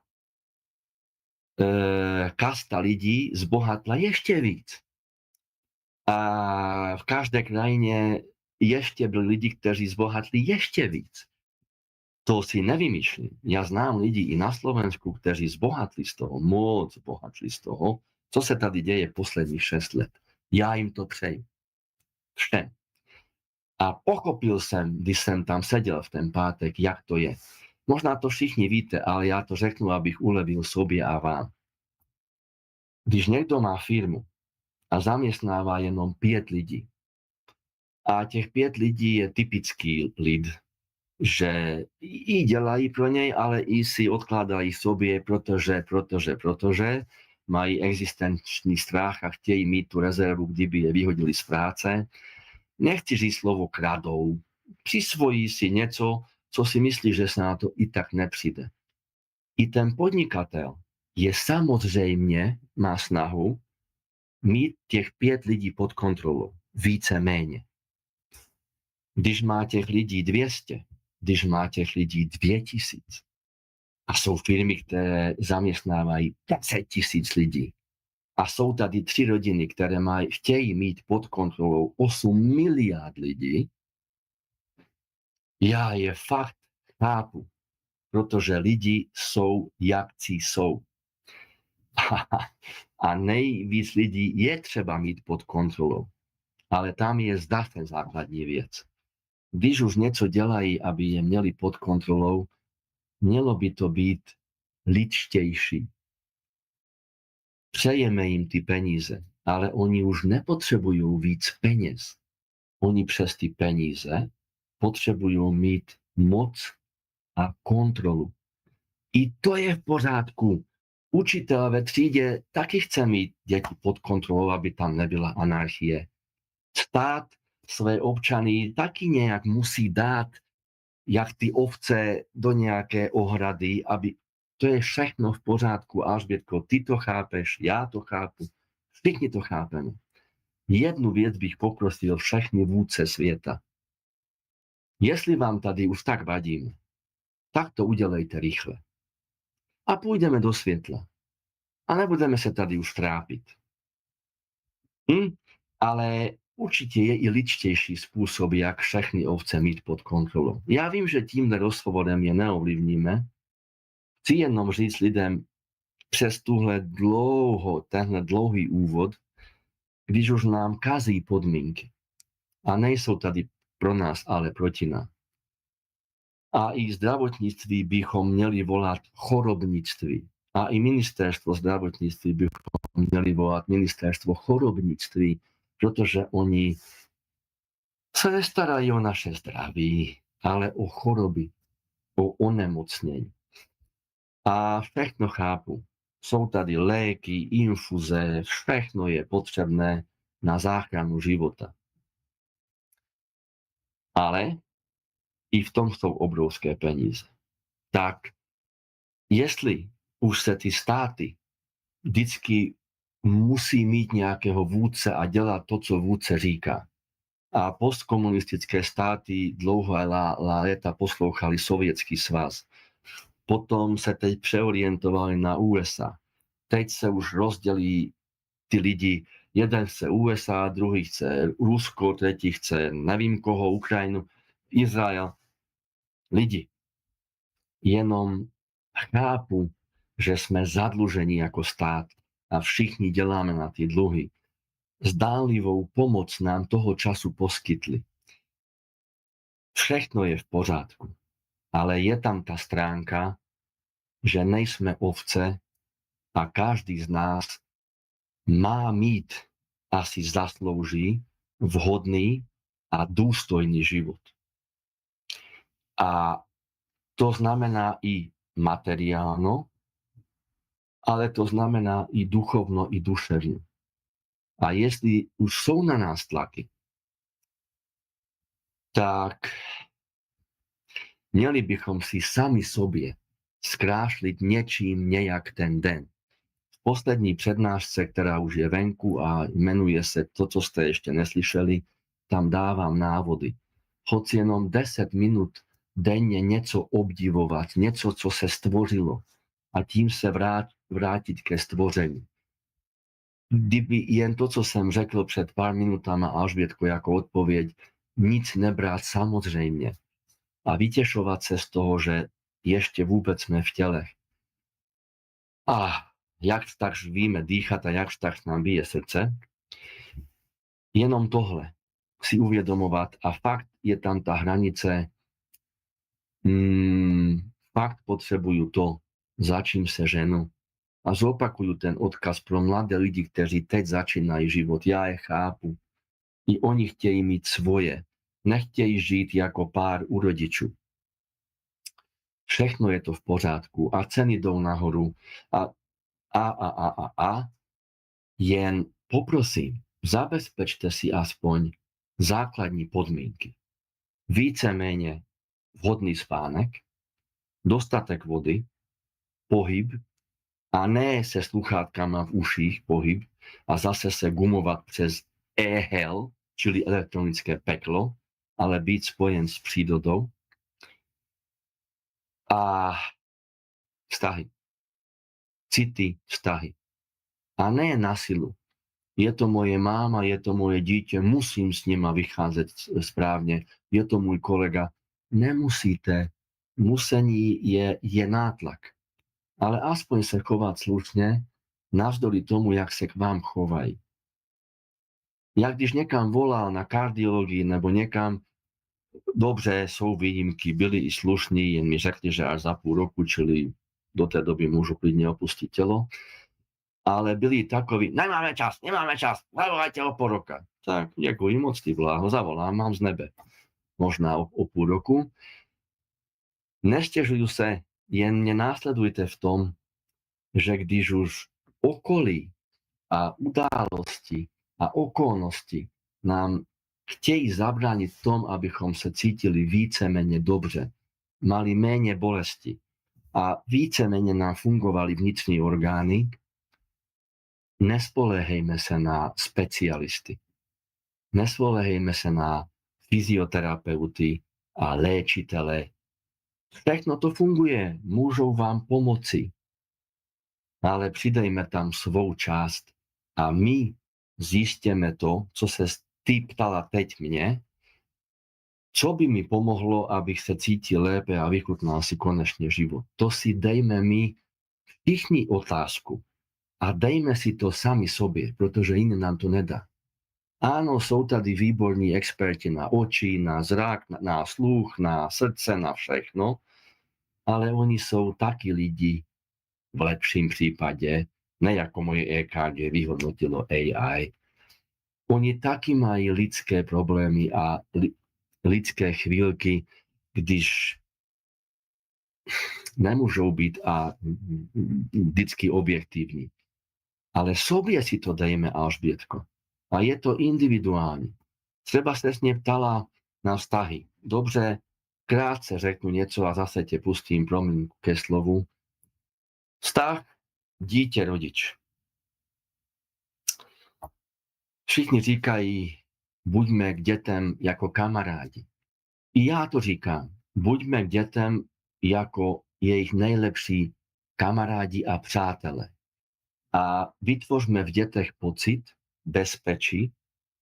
S2: kasta lidí zbohatla ještě víc. A v každé krajině ještě byli lidi, kteří zbohatli ještě víc. To si nevymýšlím. Já znám lidi i na Slovensku, kteří zbohatli z toho, moc zbohatli z toho, co se tady děje posledních 6 let. Já jim to přeji. Všem. A pochopil jsem, když jsem tam seděl v ten pátek, jak to je. Možná to všichni víte, ale já to řeknu, abych ulevil sobě a vám. Když někdo má firmu a zaměstnává jenom 5 lidí, a těch 5 lidí je typický lid, že i dělají pro něj, ale i si odkládají sobě, protože mají existenční strach a chtějí mít tu rezervu, kdyby je vyhodili z práce. Nechci říct slovo kradou, přisvojí si něco, co si myslí, že se na to i tak nepřijde. I ten podnikatel je samozřejmě, má snahu mít těch 5 lidí pod kontrolou, víceméně. Když má těch lidí 200, když má těch lidí 2000, A sú firmy, ktoré zamestnávajú 10 000 ľudí. A sú tady 3 rodiny, ktoré chtějí mít pod kontrolou 8 miliárd lidí. Já je fakt chápu, protože lidi jsou, jakci jsou. A nejvíc lidí je třeba mít pod kontrolou. Ale tam je zase základní věc. Když už něco dělají, aby je měli pod kontrolou, mělo by to být lidštější. Přejeme jim ty peníze, ale oni už nepotřebují víc peněz. Oni přes ty peníze potřebují mít moc a kontrolu. I to je v pořádku. Učitel ve třídě taky chce mít děti pod kontrolou, aby tam nebyla anarchie. Stát své občany taky nějak musí dát, jak ty ovce do nějaké ohrady, aby to je všechno v pořádku, Alžbětko, ty to chápeš, já to chápu, všichni to chápeme. Jednu věc bych poprosil všechny vůdce světa. Jestli vám tady už tak vadím, tak to udělejte rychle. A půjdeme do světla. A nebudeme se tady už trápit. Ale určitě je i lidštější způsob, jak všechny ovce mít pod kontrolou. Já vím, že tímhle rozhovorem je neovlivníme. Chci jenom říct lidem přes tenhle dlouhý úvod, když už nám kazí podmínky. A nejsou tady pro nás, ale proti nám. A i zdravotnictví bychom měli volat chorobnictví. A i ministerstvo zdravotnictví bychom měli volat ministerstvo chorobnictví, protože oni se nestarají o naše zdraví, ale o choroby, o onemocnění. A všechno chápu. Jsou tady léky, infuze, všechno je potřebné na záchranu života. Ale i v tom jsou obrovské peníze. Tak jestli už se ty státy vždycky musí mít nějakého vůdce a dělat to, co vůdce říká. A postkomunistické státy dlouhá léta poslouchali Sovětský svaz. Potom se teď přeorientovali na USA. Teď se už rozdělí ty lidi. Jeden chce USA, druhý chce Rusko, třetí chce nevím koho, Ukrajinu, Izrael. Lidi, jenom chápu, že jsme zadluženi jako stát a všichni děláme na ty dluhy. Zdánlivou pomoc nám toho času poskytli. Všechno je v pořádku, ale je tam ta stránka, že nejsme ovce a každý z nás má mít a si zaslouží vhodný a důstojný život. A to znamená i materiálno, ale to znamená i duchovno, i duševno. A jestli už jsou na nás tlaky, tak měli bychom si sami sobě zkrášlit něčím nějak ten den. V poslední přednášce, která už je venku a jmenuje se To, co jste ještě neslyšeli, tam dávám návody. Hoď jenom 10 minut denně něco obdivovat, něco, co se stvořilo a tím se vrátit ke stvoření. Kdyby jen to, co jsem řekl před pár minutama, Alžbětko, jako odpověď, nic nebrat samozřejmě a vytěšovat se z toho, že ještě vůbec jsme v tělech. A jak tak víme dýchat a jak tak nám bije srdce, jenom tohle si uvědomovat a fakt je tam ta hranice, fakt potřebuju to, za čím se ženu. A zopakuju ten odkaz pro mladé lidi, kteří teď začínají život. Já je chápu. I oni chtějí mít svoje. Nechtějí žít jako pár u rodičů. Všechno je to v pořádku a ceny jdou nahoru. Jen poprosím, zabezpečte si aspoň základní podmínky. Víceméně vhodný spánek, dostatek vody, pohyb, a ne se sluchátkama v uších pohyb a zase se gumovat přes e-hell, čili elektronické peklo, ale být spojen s přírodou. A vztahy. City, vztahy. A ne na silu. Je to moje máma, je to moje dieťa, musím s nima vychádzať správne, je to môj kolega. Nemusíte. Musení je nátlak. Ale aspoň sa chovať slušne, navzdory tomu, jak sa k vám chovají. Ja když někam volal na kardiologii nebo někam, dobře, jsou výjimky, byli i slušní, jen mi řekli, že až za půl roku, čili do té doby môžu klidne opustiť telo. Ale byli takoví, nemáme čas, zavolajte o pol roka. Tak, děkuji moc, ty bláho, zavolám, mám z nebe. Možná o půl roku. Nestěžuju se, jen mě následujte v tom, že když už okolí a události a okolnosti nám chtějí zabránit v tom, abychom se cítili víceméně dobře, mali méně bolesti a víceméně nám fungovaly vnitřní orgány, nespoléhejme se na specialisty. Nespoléhejme se na fyzioterapeuty a léčitele. Všechno to funguje, môžou vám pomoci. Ale přidejme tam svou část a my zjistíme to, co se ty ptala teď mne, co by mi pomohlo, abych se cítil lépe a vychutnal si konečne život. To si dejme my všichni otázku. A dejme si to sami sobě, protože jiný nám to nedá. Áno, jsou tady výborní experti na oči, na zrak, na sluch, na srdce, na všechno, ale oni jsou taky lidi v lepším případě, ne jako moje EKG vyhodnotilo AI. Oni taky mají lidské problémy a lidské chvíľky, když nemôžou být a vždycky objektívni. Ale sobě si to dejme, Alžbětko. A je to individuální. Třeba se mě ptala na vztahy. Dobře, krátce řeknu něco a zase tě pustím, promiň, ke slovu. Vztah, dítě, rodič. Všichni říkají, buďme k dětem jako kamarádi. I já to říkám. Buďme k dětem jako jejich nejlepší kamarádi a přátelé. A vytvořme v dětech pocit bezpečí,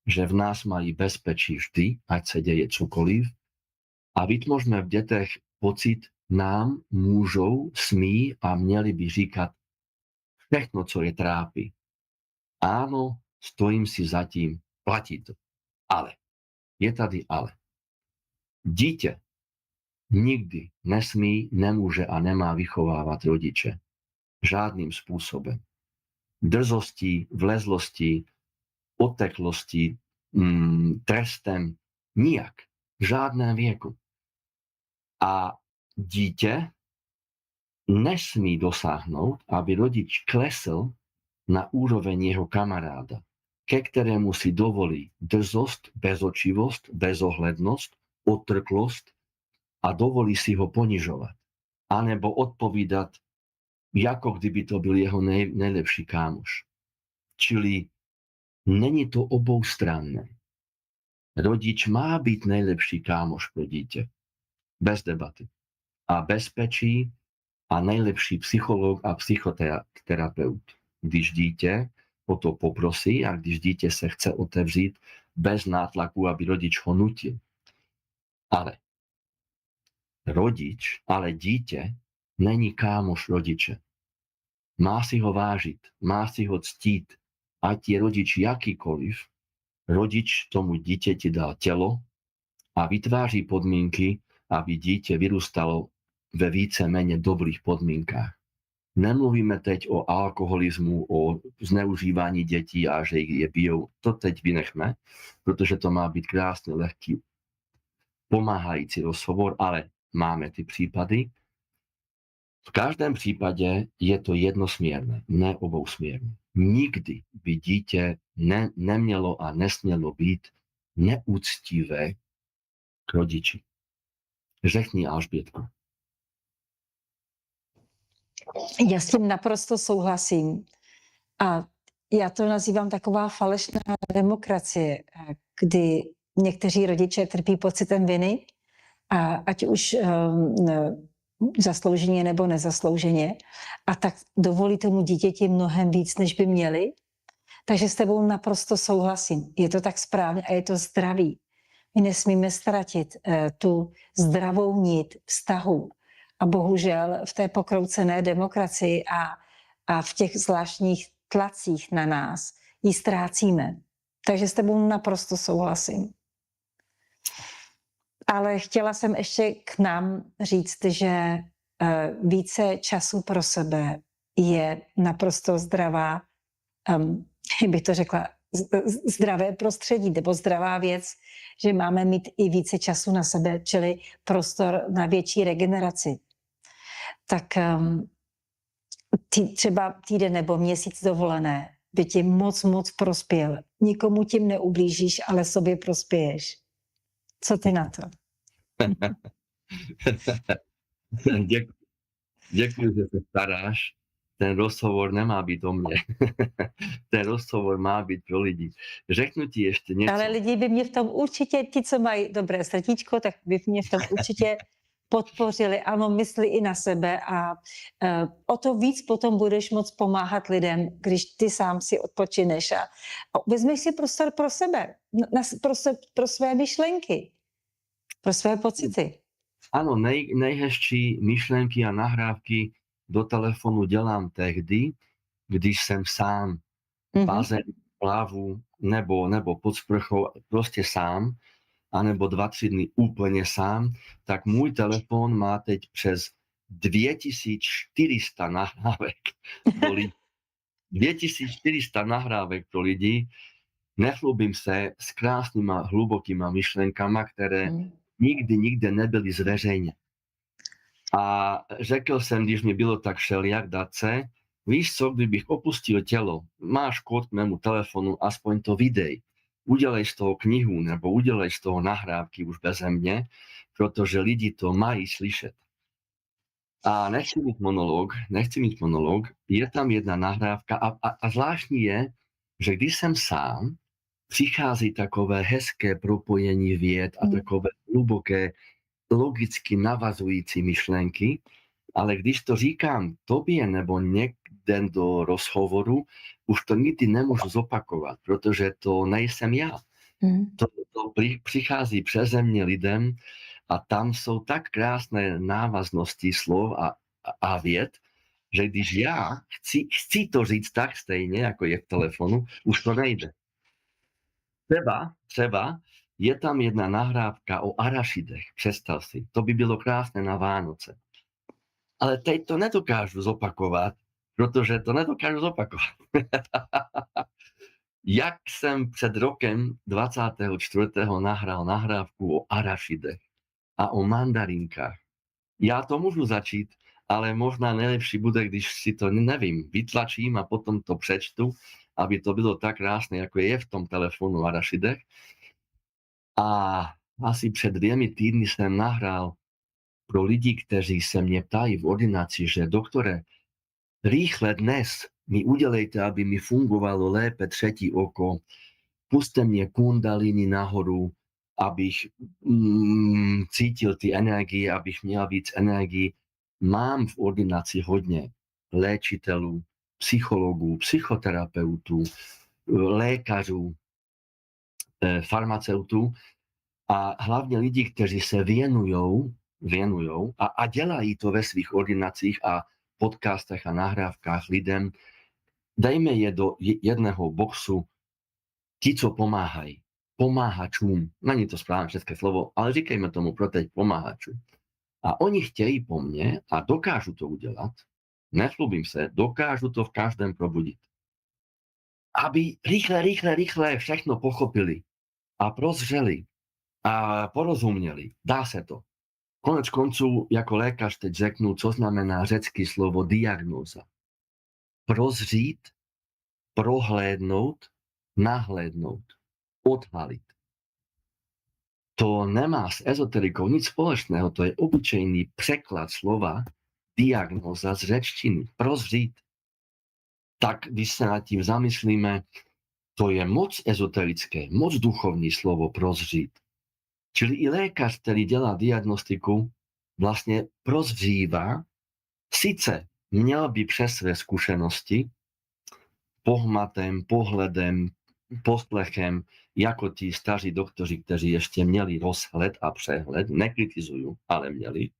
S2: že v nás mají bezpečí vždy, ať se děje cokoliv. A vytvořme v dětech pocit, nám môžou, smí a měli by říkat všechno, co je trápí. Áno, stojím si za tím, platí to. Ale, je tady ale. Dítě nikdy nesmí, nemůže a nemá vychovávat rodiče. Žádným způsobem. Drzosti, vlezlosti, oteklosti, trestem, nijak. V žádném věku. A dítě nesmí dosáhnout, aby rodič klesl na úroveň jeho kamaráda, ke kterému si dovolí drzost, bezočivost, bezohlednost, otrklost a dovolí si ho ponižovat. Anebo odpovídat, jako kdyby to byl jeho nejlepší kámoš. Čili není to oboustranné. Rodič má být nejlepší kámoš pro dítě. Bez debaty. A bezpečí a nejlepší psycholog a psychoterapeut. Když dítě o to poprosí a když dítě se chce otevřít bez nátlaku, aby rodič ho nutil. Ale dítě není kámoš rodiče. Má si ho vážit, má si ho ctít, ať je rodič jakýkoliv. Rodič tomu dítěti dal tělo a vytváří podmínky, aby dítě vyrůstalo ve víceméně dobrých podmínkách. Nemluvíme teď o alkoholizmu, o zneužívání dětí a že je bijou. To teď vynechme, protože to má být krásný, lehký, pomáhající rozhovor, ale máme ty případy. V každém případě je to jednosměrné, ne obousměrné. Nikdy by dítě nemělo a nesmělo být neúctivé k rodiči. Řekni, Alžbětko.
S1: Já s tím naprosto souhlasím. A já to nazývám taková falešná demokracie, kdy někteří rodiče trpí pocitem viny, a ať už zaslouženě nebo nezaslouženě, a tak dovolí tomu dítěti mnohem víc, než by měli. Takže s tebou naprosto souhlasím. Je to tak správně a je to zdravý. My nesmíme ztratit tu zdravou nit vztahu. A bohužel v té pokroucené demokracii a v těch zvláštních tlacích na nás ji ztrácíme. Takže s tebou naprosto souhlasím. Ale chtěla jsem ještě k nám říct, že více času pro sebe je naprosto zdravá, bych to řekla, zdravé prostředí nebo zdravá věc, že máme mít i více času na sebe, čili prostor na větší regeneraci. Tak třeba týden nebo měsíc dovolené by ti moc prospěl. Nikomu tím neublížíš, ale sobě prospěješ. Co ty na to?
S2: Děkuji, že se staráš. Ten rozhovor nemá být o mně. Ten rozhovor má být pro lidi. Řeknu ti ještě něco.
S1: Ale lidi by mě v tom určitě, ti, co mají dobré srdíčko, tak by mě v tom určitě podpořili. Ano, mysli i na sebe a o to víc potom budeš moct pomáhat lidem, když ty sám si odpočineš a vezmeš si prostor pro sebe, pro své myšlenky, pro své pocity.
S2: Ano, nejhezčí myšlenky a nahrávky do telefonu dělám tehdy, když jsem sám v bazénu, plavu nebo pod sprchou, prostě sám, anebo 2-3 dny úplně sám, tak můj telefon má teď přes 2400 nahrávek pro lidi. 2400 nahrávek pro lidi. Nechlubím se s krásnýma, hlubokýma myšlenkama, které nikde nebyly zveřejněny. A řekl jsem, když mi bylo tak všelijak, Dace, víš co, kdybych opustil tělo, máš kód k mému telefonu, aspoň to videj. Udělej z toho knihu, nebo udělej z toho nahrávky už beze mě, protože lidi to mají slyšet. A nechci mít monolog, je tam jedna nahrávka a zvláštní je, že když jsem sám, přichází takové hezké propojení vět a takové hluboké, logicky navazující myšlenky, ale když to říkám tobě nebo někde do rozhovoru, už to nikdy nemůžu zopakovat, protože to nejsem já. To přichází přeze mě lidem a tam jsou tak krásné návaznosti slov a vět, že když já chci to říct tak stejně, jako je v telefonu, už to nejde. Třeba je tam jedna nahrávka o arašidech, představ si, to by bylo krásné na Vánoce. Ale teď to nedokážu zopakovat, protože to nedokážu zopakovat. Jak jsem před rokem 24. nahrál nahrávku o arašidech a o mandarinkách. Já to můžu začít, ale možná nejlepší bude, když si to, nevím, vytlačím a potom to přečtu, aby to bylo tak krásné, jako je v tom telefonu o arašidech. A asi před 2 týdny jsem nahrál pro lidi, kteří se mě ptají v ordinaci, že doktore, rýchle dnes mi udělejte, aby mi fungovalo lépe třetí oko, puste mě kundalini nahoru, abych cítil ty energie, abych měl víc energii. Mám v ordinaci hodně léčitelů, psychologů, psychoterapeutů, lékařů, farmaceutů a hlavně lidi, kteří se věnují a dělají to ve svých ordinacích a podcastech a nahrávkách lidem. Dejme je do jedného boxu ti, co pomáhají. Pomáhačům. Není to správné české slovo, ale říkejme tomu pro teď pomáhačům. A oni chtějí po mně a dokážu to udělat. Nechlubím se, dokážu to v každém probudit. Aby rychle všechno pochopili a prozřeli a porozuměli. Dá se to. Konec konců, jako lékař teď řeknu, co znamená řecké slovo diagnóza. Prozřít, prohlédnout, nahlédnout, odhalit. To nemá s ezoterikou nic společného, to je obyčejný překlad slova diagnóza z řečtiny, prozřít. Tak když se nad tím zamyslíme, to je moc ezoterické, moc duchovní slovo prozřít. Čili i lékař, který dělá diagnostiku, vlastne prozříva, sice měl by přes své zkušenosti, pohmatem, pohledem, poslechem, jako tí staří doktoři, kteří ještě měli rozhled a přehled, nekritizujú, ale měli.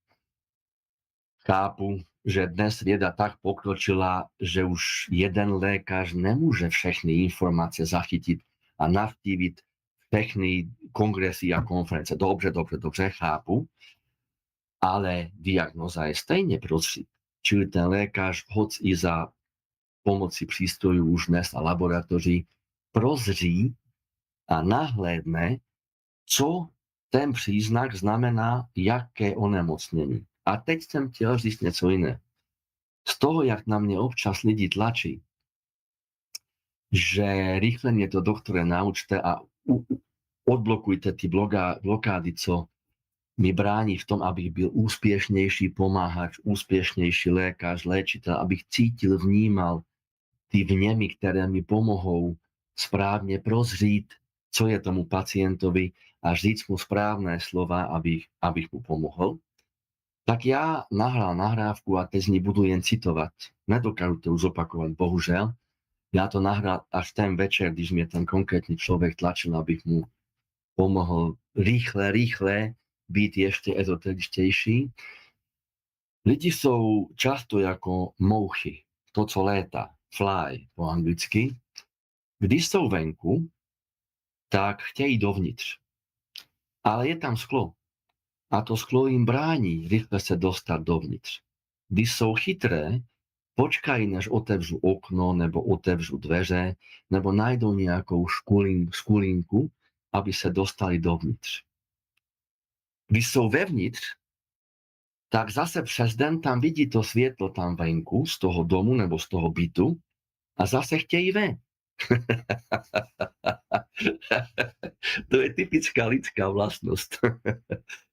S2: Chápu, že dnes věda tak pokročila, že už jeden lékař nemůže všechny informace zachytit a navštívit všechny kongresy a konference. Dobře, chápu. Ale diagnoza je stejně prostředí. Čili ten lékař, hoc i za pomoci přístrojů už dnes a laboratoří, prozří a nahlédne, co ten příznak znamená, jaké onemocnění. A teď jsem chtěl říct něco jiné. Z toho, jak na mě občas lidi tlačí, že rychle mě to, doktore, naučte a odblokujte ty blokády, co mi brání v tom, abych byl úspěšnější pomáhač, úspěšnější lékař, léčitel, abych cítil, vnímal ty vněmy, které mi pomohou správně prozřít, co je tomu pacientovi a říct mu správné slova, abych mu pomohl. Tak já nahrál nahrávku a teď z ní budu jen citovat. Nedokážu to už opakovat, bohužel. Já to nahrál až ten večer, když mě ten konkrétní člověk tlačil, abych mu pomohl rýchle být ještě ezoteričtější. Lidi jsou často jako mouchy, to, co léta, fly po anglicky. Když jsou venku, tak chtějí dovnitř. Ale je tam sklo. A to sklo jim brání rychle se dostat dovnitř. Když jsou chytré, počkají, než otevřu okno, nebo otevřu dveře, nebo najdou nějakou skulinku, aby se dostali dovnitř. Když jsou vevnitř, tak zase přes den tam vidí to světlo tam venku, z toho domu nebo z toho bytu a zase chtějí ven. To je typická lidská vlastnost.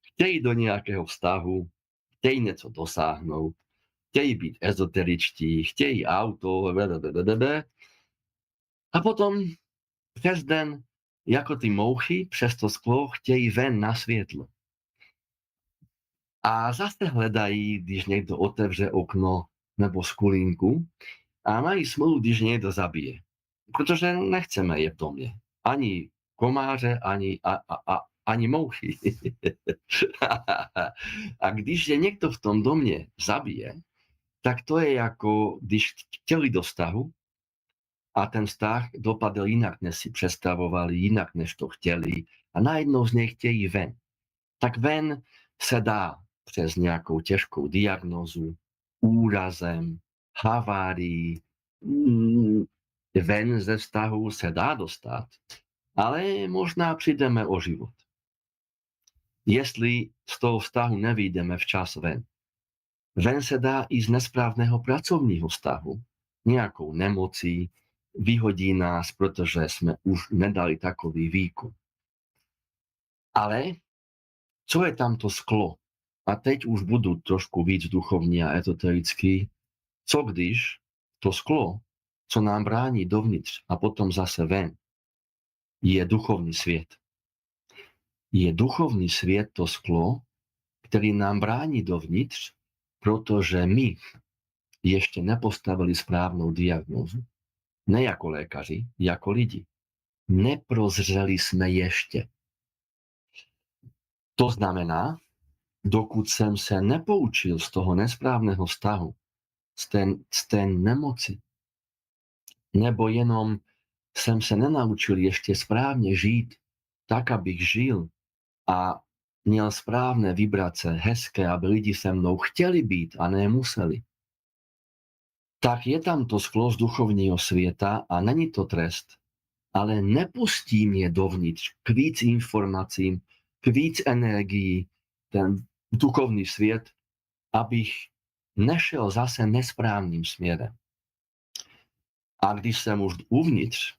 S2: Chtějí do nějakého vztahu, chtějí něco dosáhnout, chtějí být ezoteričtí, chtějí auto, a potom přes den, jako ty mouchy, přes to sklo chtějí ven na světlo. A zase hledají, když někdo otevře okno nebo skulinku a mají smůlu, když někdo zabije. Protože nechceme je v domě. Ani komáře, ani mouchy. A když je někdo v tom domě zabije, tak to je jako, když chtěli do vztahu a ten vztah dopadl jinak, než si představovali, jinak, než to chtěli a najednou z něj chtějí ven. Tak ven se dá přes nějakou těžkou diagnózu, úrazem, havárií, ven ze vztahu se dá dostat, ale možná přijdeme o život. Jestli z toho vztahu nevyjdeme včas ven. Ven se dá i z nesprávného pracovního vztahu, nějakou nemocí, vyhodí nás, protože jsme už nedali takový výkon. Ale co je tam to sklo? A teď už budu trošku víc duchovní a ezoterický. Co když to sklo, co nám brání dovnitř a potom zase ven, je duchovní svět. Je duchovní svět to sklo, který nám brání dovnitř, protože my ještě nepostavili správnou diagnózu. Ne jako lékaři, jako lidi. Neprozřeli jsme ještě. To znamená, dokud jsem se nepoučil z toho nesprávného vztahu, z té nemoci, nebo jenom jsem se nenaučil ještě správně žít, tak, abych žil a měl správné vibrace, hezké, aby lidi se mnou chtěli být a nemuseli, tak je tam to sklo z duchovního světa a není to trest, ale nepustím je dovnitř k víc informacím, k víc energií, ten duchovní svět, abych nešel zase nesprávným směrem. A když jsem už uvnitř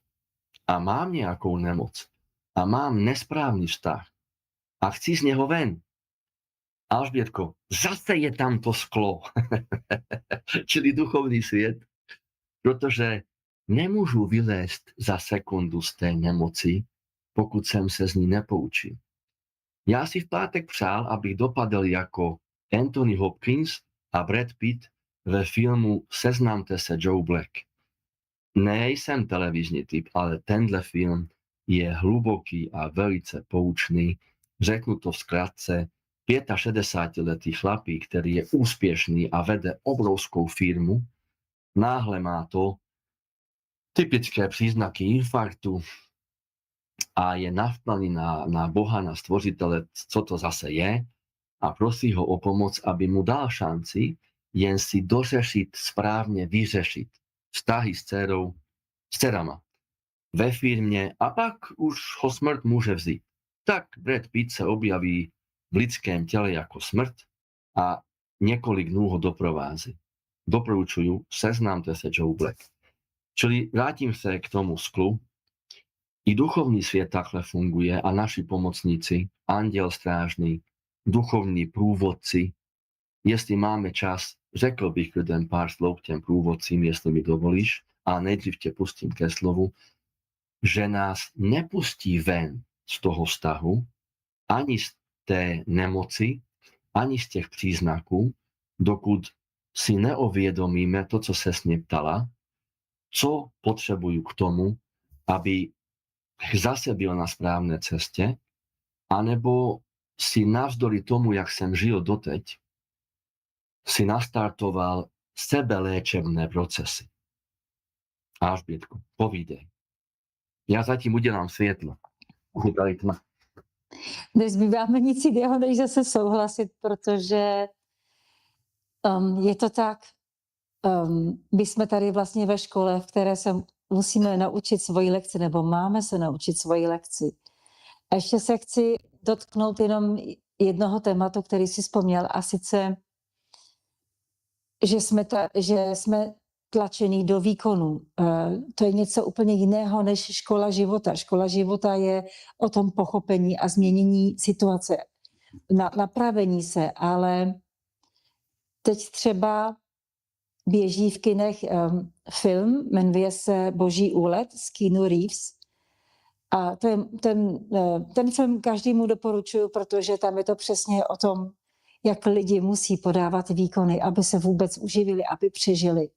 S2: a mám nějakou nemoc a mám nesprávný vztah a chci z něho ven, Alžbětko, zase je tam to sklo, čili duchovní svět, protože nemůžu vylézt za sekundu z té nemoci, pokud jsem se z ní nepoučil. Já si v pátek přál, abych dopadl jako Anthony Hopkins a Brad Pitt ve filmu Seznamte se Joe Black. Nejsem televízny typ, ale tenhle film je hluboký a velice poučný. Řeknu to v skratce, 65-letý chlapík, který je úspěšný a vede obrovskou firmu, náhle má to typické příznaky infarktu a je naštvaný na Boha, na stvořitele, co to zase je, a prosí ho o pomoc, aby mu dal šanci jen si dořešit, správně vyřešit vztahy s dcerama ve firmě a pak už ho smrt může vzít. Tak Brad Pitt se objaví v lidském těle jako smrt a několik dnů ho doprovází. Doporučuju, Seznamte se Joe Black. Čili vrátim se k tomu sklu. I duchovní svět takhle funguje a naši pomocníci, anděl strážný, duchovní průvodci. Jestli máme čas, řekl bych jeden pár slov k těm průvodcím, jestli mi dovolíš, a nejdřív tě pustím ke slovu, že nás nepustí ven z toho vztahu, ani z té nemoci, ani z těch příznaků, dokud si neuvědomíme to, co se s mě ptala, co potřebuju k tomu, aby zase byl na správné cestě, anebo si navzdory tomu, jak jsem žil doteď, si nastartoval sebeléčebné procesy. Alžbětko, povídej. Já zatím udělám světlo. Tady tma.
S1: Nezbývá mi nic jiného, než zase souhlasit, protože je to tak, my jsme tady vlastně ve škole, v které se musíme naučit svoji lekci, nebo máme se naučit svoji lekci. A ještě se chci dotknout jenom jednoho tématu, který si vzpomněl, a sice, že jsme tlačení do výkonu. To je něco úplně jiného než škola života. Škola života je o tom pochopení a změnění situace, napravení se, ale teď třeba běží v kinech film, jmenuje se Boží úlet s Keanu Reeves. A ten film každému doporučuju, protože tam je to přesně o tom, jak lidi musí podávat výkony, aby se vůbec uživili, aby přežili.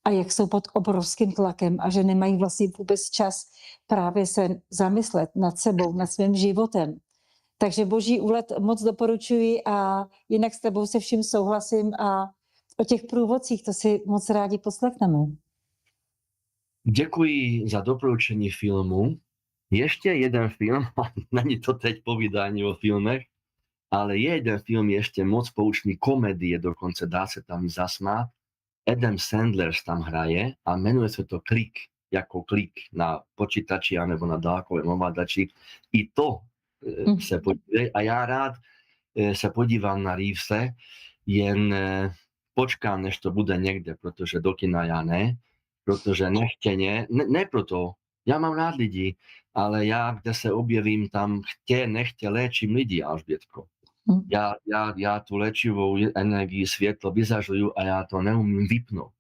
S1: A jak jsou pod obrovským tlakem a že nemají vlastně vůbec čas právě se zamyslet nad sebou, nad svým životem. Takže Boží úlet moc doporučuji a jinak s tebou se vším souhlasím a o těch průvodcích to si moc rádi poslechneme.
S2: Děkuji za doporučení filmu. Ještě jeden film, není to teď povídání o filmech, ale je jeden film ještě moc poučný, komedie dokonce, dá se tam zasmát. Adam Sandler tam hraje a jmenuje se to Klik, jako klik na počítači anebo na dálkovém ovladači. I to se podívej a já rád se podívám na Reevese, jen počkám, než to bude někde, protože do kina já ne, protože nechtěně, ne proto, já mám rád lidi, ale já, kde se objevím, tam nechtě léčím lidi, Alžbětko. Já tu léčivou energii, světlo vyzařuju a já to neumím vypnout.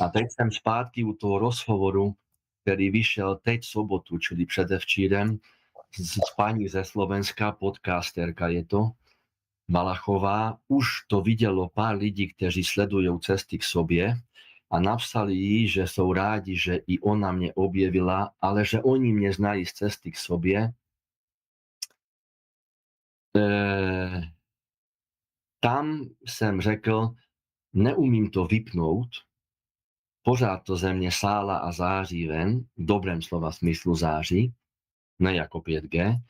S2: A teď jsem zpátky u toho rozhovoru, který vyšel teď v sobotu, čili předevčírem, s paní ze Slovenska, podcasterka je to, Valachová. Už to vidělo pár lidí, kteří sledují cesty k sobě a napsali jí, že jsou rádi, že i ona mě objevila, ale že oni mě znají z cesty k sobě. Tam jsem řekl, neumím to vypnout, pořád to ze mě sála a září ven, v dobrém slova smyslu září, ne jako 5G,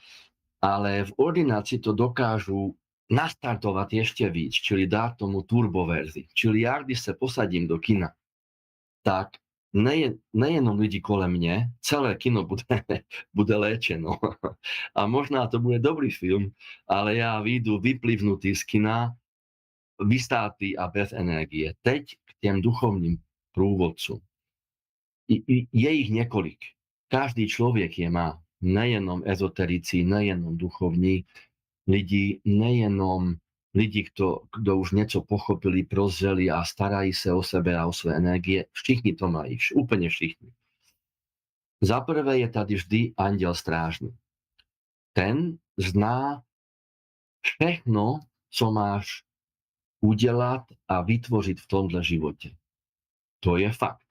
S2: ale v ordinaci to dokážu nastartovat ještě víc, čili dát tomu turboverzi. Čili já, když se posadím do kina, tak nejenom lidi kolem mě, celé kino bude léčeno. A možná to bude dobrý film, ale já vyjdu vyplivnutý z kina, vystátý a bez energie. Teď k těm duchovním průvodcům. Je jich několik. Každý člověk je má. Nejenom ezoterici, nejenom duchovní lidi, nejenom lidi, kdo už něco pochopili, prozřeli a starají se o sebe a o své energie. Všichni to mají, úplně všichni. Za prvé je tady vždy anděl strážný. Ten zná všechno, co máš udelať a vytvoriť v tomhle živote. To je fakt.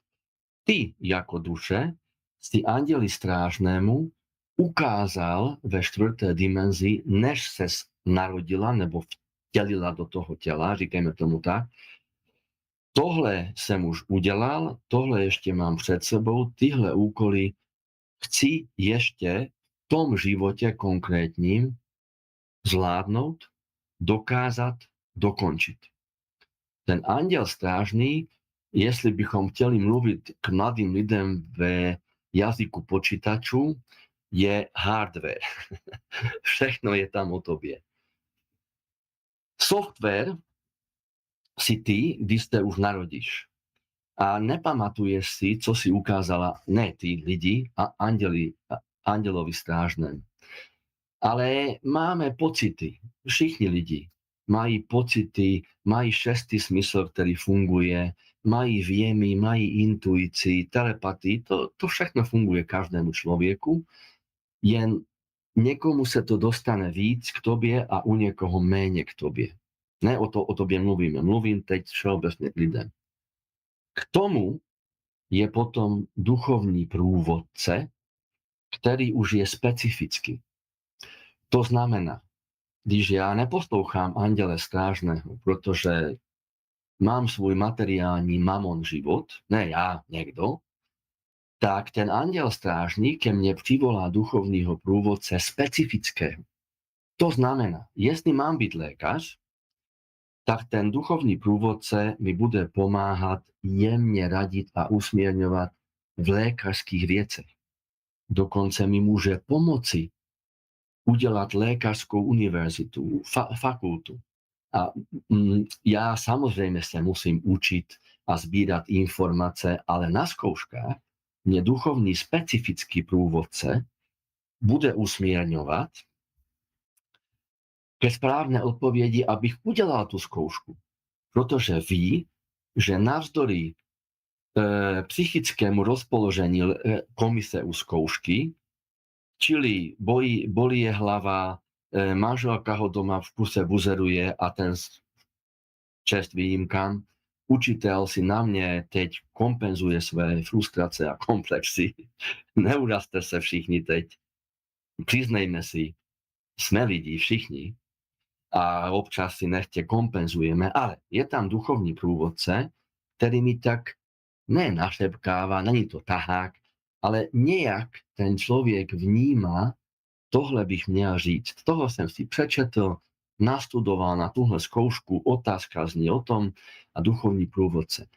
S2: Ty, ako duše, si andeli strážnému ukázal ve 4. dimenzii, než ses narodila nebo vtelila do toho tela, říkajme tomu tak. Tohle jsem už udělal, tohle ještě mám před sebou, tyhle úkoly chci ještě v tom životě konkrétním zvládnout, dokázat, dokončit. Ten anděl strážný, jestli bychom chtěli mluvit k mladým lidem ve jazyku počítačů, je hardware. Všechno je tam o tobě. Software si ty, když se už narodíš. A nepamatuješ si, co si ukázala, ne ty lidi, a andělovi strážném. Ale máme pocity, všichni lidi mají pocity, mají 6. smysl, který funguje, mají věmy, mají intuici, telepatii, to všechno funguje každému člověku, jen někomu se to dostane víc k tobě a u někoho méně k tobě. Ne o tobě mluvíme, mluvím teď všeobecně k lidem. K tomu je potom duchovní průvodce, který už je specifický. To znamená, když já neposlouchám anděle strážného, protože mám svůj materiální mamon život, ne já, někdo, tak ten anděl strážný ke mně přivolá duchovního průvodce specifického. To znamená, jestli mám být lékař, tak ten duchovní průvodce mi bude pomáhat jemně radit a usměrňovat v lékařských věcech. Dokonce mi může pomoci udělat lékařskou univerzitu, fakultu. A já samozřejmě se musím učit a sbírat informace, ale na zkouškách mě duchovní specifický průvodce bude usměrňovat ke správné odpovědi, abych udělal tu zkoušku. Protože ví, že navzdory psychickému rozpoložení komise u zkoušky, čili bolí je hlava, manželka ho doma v kuse buzeruje a ten čest výjimkám, učitel si na mě teď kompenzuje své frustrace a komplexy. Neurazte se všichni teď. Přiznejme si, jsme lidi všichni a občas si nechtě kompenzujeme, ale je tam duchovní průvodce, který mi tak ne našepkává, není to tahák, ale nějak ten člověk vnímá, tohle bych měl říct. Toho jsem si přečetl, nastudoval na tuhle zkoušku, otázka zní o tom a duchovní průvodce.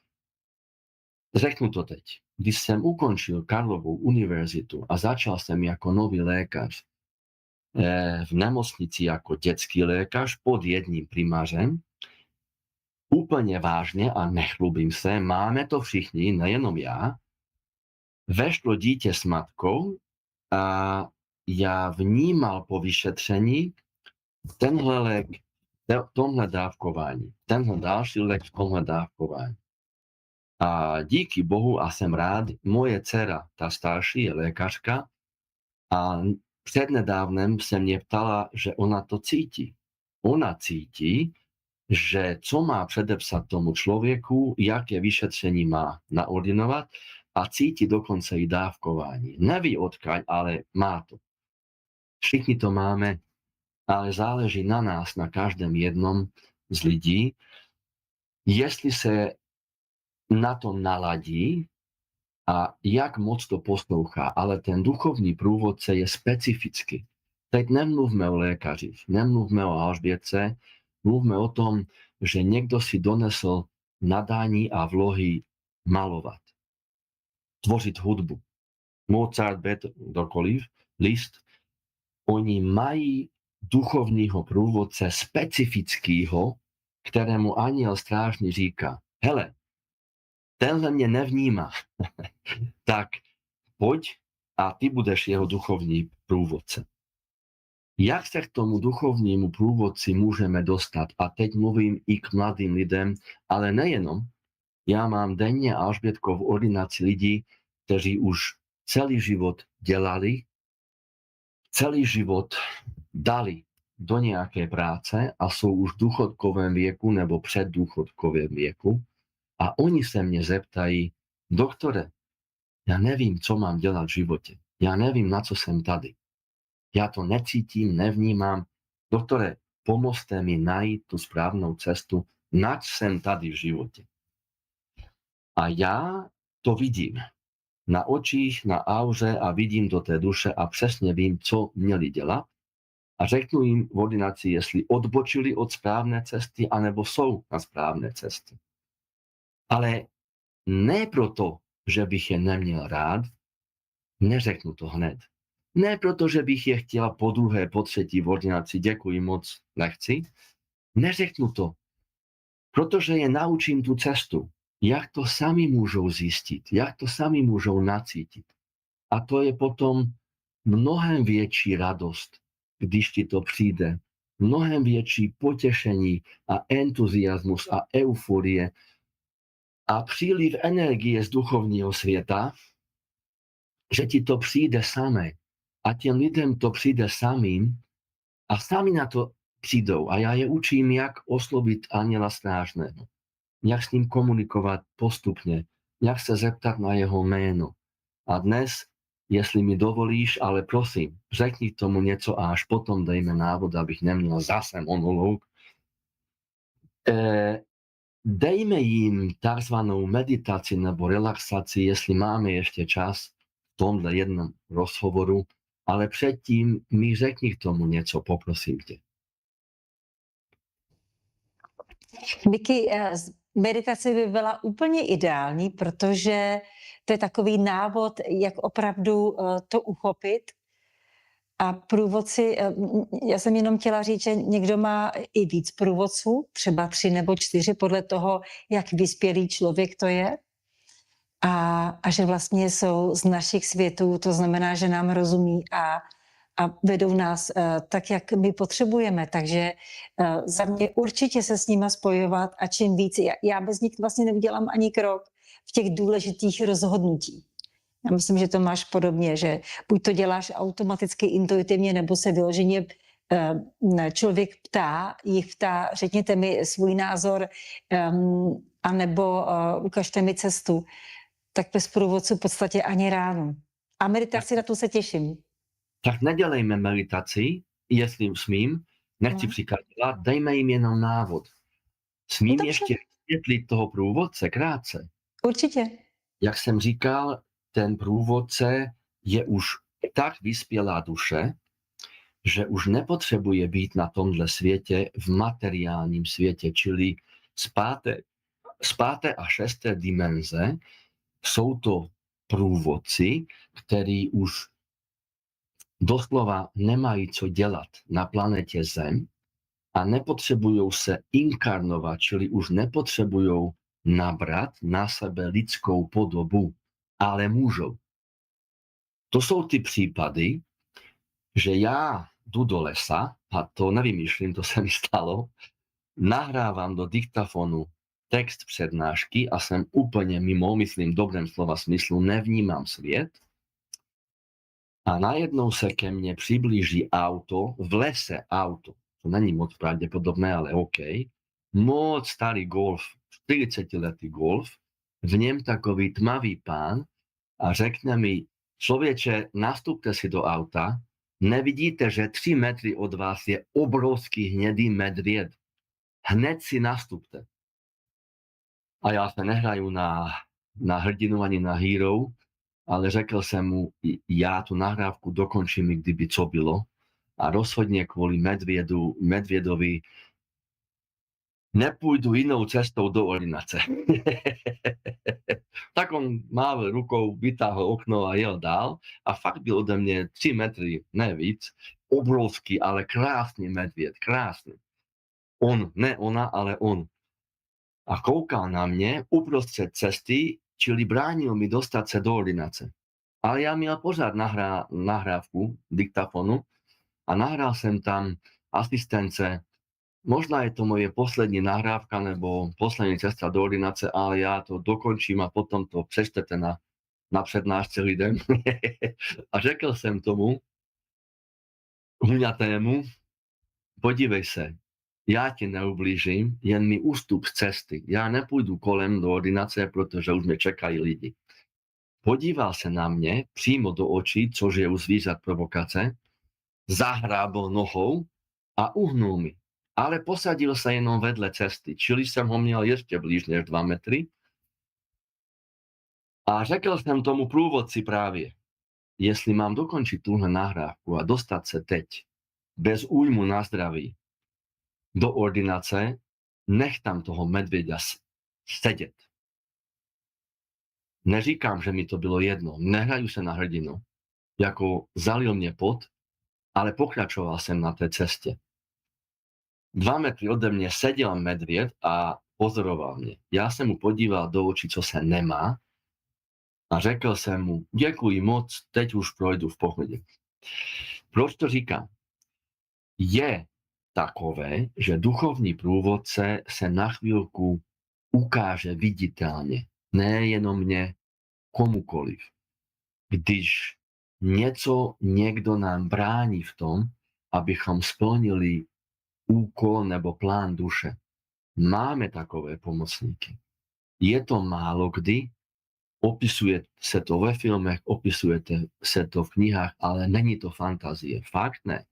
S2: Řeknu to teď. Když jsem ukončil Karlovou univerzitu a začal jsem jako nový lékař v nemocnici jako dětský lékař pod jedním primářem, úplně vážně a nechlubím se, máme to všichni, nejenom já, vešlo dítě s matkou a já vnímal po vyšetření tenhle lék, tomhle dávkování, tenhle další lék v tomhle dávkování. A díky Bohu a jsem rád, moje dcera, ta starší, je lékařka a přednedávnem se mě ptala, že ona to cítí. Ona cítí, že co má předepsat tomu člověku, jaké vyšetření má naordinovat a cítí dokonce i dávkování. Neví odkud, ale má to. Všichni to máme, ale záleží na nás, na každém jednom z lidí, jestli se na to naladí a jak moc to poslouchá, ale ten duchovní průvodce je specifický. Teď nemluvme o lékařích, nemluvme o Alžbětce, mluvme o tom, že někdo si donesl nadání a vlohy malovat, tvořit hudbu. Mozart, Beethoven, kdokoliv, Liszt, oni mají duchovního průvodce specifického, kterému anděl strážný říká, hele, tenhle mě nevnímá, tak pojď a ty budeš jeho duchovní průvodce. Jak se k tomu duchovnímu průvodci můžeme dostat? A teď mluvím i k mladým lidem, ale nejenom. Já mám denně Alžbětko v ordinaci lidí, kteří už celý život dělali, celý život dali do nějaké práce a jsou už v důchodkovém věku nebo před důchodkovém věku a oni se mě zeptají, doktore, já nevím, co mám dělat v životě. Já nevím, na co jsem tady. Já to necítím, nevnímám. Doktore, pomozte mi najít tu správnou cestu, nač jsem tady v životě. A já to vidím na očích, na auře a vidím do té duše a přesně vím, co měli dělat. A řeknu jim v ordinaci, jestli odbočili od správné cesty, anebo jsou na správné cestě. Ale ne proto, že bych je neměl rád, neřeknu to hned. Ne proto, že bych je chtěla po druhé, po třetí v ordinaci, děkuji moc, nechci. Neřeknu to, protože je naučím tu cestu, jak to sami můžou zjistit, jak to sami můžou nacítit. A to je potom mnohem větší radost, když ti to přijde. Mnohem větší potěšení a entuziasmus a euforie a příliv energie z duchovního světa, že ti to přijde samé a těm lidem to přijde samým a sami na to přijdou. A já je učím, jak oslovit anděla strážného, jak s ním komunikovat postupně, jak se zeptat na jeho jméno. A dnes, jestli mi dovolíš, ale prosím, řekni tomu něco a až potom dejme návod, abych neměl zase monolog. Dejme jim takzvanou meditaci nebo relaxaci, jestli máme ještě čas v tomhle jednom rozhovoru, ale předtím mi řekni k tomu něco, poprosím tě.
S1: Vicky, meditace by byla úplně ideální, protože to je takový návod, jak opravdu to uchopit. A průvodci, já jsem jenom chtěla říct, že někdo má i víc průvodců, třeba 3 nebo 4, podle toho, jak vyspělý člověk to je. A že vlastně jsou z našich světů, to znamená, že nám rozumí a vedou nás tak, jak my potřebujeme. Takže za mě určitě se s nima spojovat a čím víc, já bez nich vlastně neudělám ani krok v těch důležitých rozhodnutí. Já myslím, že to máš podobně, že buď to děláš automaticky, intuitivně, nebo se vyloženě člověk jich ptá, řekněte mi svůj názor, anebo ukažte mi cestu. Tak bez průvodců v podstatě ani ráno. A meditaci, na to se těším.
S2: Tak nedělejme meditaci, jestli smím, nechci přikazovat, dejme jim jenom návod. Smím ještě vysvětlit toho průvodce krátce.
S1: Určitě.
S2: Jak jsem říkal, ten průvodce je už tak vyspělá duše, že už nepotřebuje být na tomhle světě v materiálním světě, čili z páté a šesté dimenze jsou to průvodci, kteří už doslova nemají co dělat na planetě Zem a nepotřebují se inkarnovat, čili už nepotřebují nabrat na sebe lidskou podobu, ale můžou. To jsou ty případy, že já jdu do lesa, a to nevymýšlím, to se mi stalo, nahrávám do diktafonu text přednášky a jsem úplně mimo, myslím v dobrém slova smyslu, nevnímám svět. A najednou se ke mně přiblíží auto, v lese auto, to není moc pravděpodobné, ale OK, moc starý Golf, 40letý Golf, v něm takový tmavý pán a řekne mi, člověče, nastupte si do auta, nevidíte, že 3 metry od vás je obrovský hnědý medvěd. Hned si nastupte. A já se nehraju na hrdinu ani na hero, ale řekl jsem mu, já tu nahrávku dokončím, kdyby co bylo. A rozhodně kvůli medvědovi nepůjdu jinou cestou do ordinace. Tak on mával rukou, vytáhl okno a jel dál. A fakt byl ode mě 3 metry, ne víc. Obrovský, ale krásný medvěd, krásný. On, ne ona, ale on. A koukal na mě uprostřed cesty, čili bránil mi dostat se do ordinace. Ale já měl pořád nahrávku diktafonu a nahrál jsem tam asistence. Možná je to moje poslední nahrávka nebo poslední cesta do ordinace, ale já to dokončím a potom to přečtete na přednášce lidem. A řekl jsem tomu huňatému, podívej se, já ti neublížím, jen mi ústup z cesty. Já nepůjdu kolem do ordinace, protože už mě čekají lidi. Podíval se na mě přímo do očí, což je u zvířat provokace, zahrábl nohou a uhnul mi. Ale posadil se jenom vedle cesty, čili jsem ho měl ještě blíž než 2 metry. A řekl jsem tomu průvodci právě, jestli mám dokončit tuhle nahrávku a dostat se teď, bez újmu na zdraví, do ordinace, nech tam toho medvěda sedět. Neříkám, že mi to bylo jedno, nehraju se na hrdinu, jako zalil mě pot, ale pokračoval jsem na té cestě. 2 metry ode mě seděl medvěd a pozoroval mě. Já jsem mu podíval do očí, co se nemá, a řekl jsem mu, děkuji moc, teď už projdu v pohodě. Proč to říkám? Je takové, že duchovní průvodce se na chvílku ukáže viditelně, nejenom mě, komukoliv. Když někdo nám brání v tom, abychom splnili úkol nebo plán duše. Máme takové pomocníky. Je to málo kdy, opisuje se to ve filmech, opisuje se to v knihách, ale není to fantazie. Fakt ne.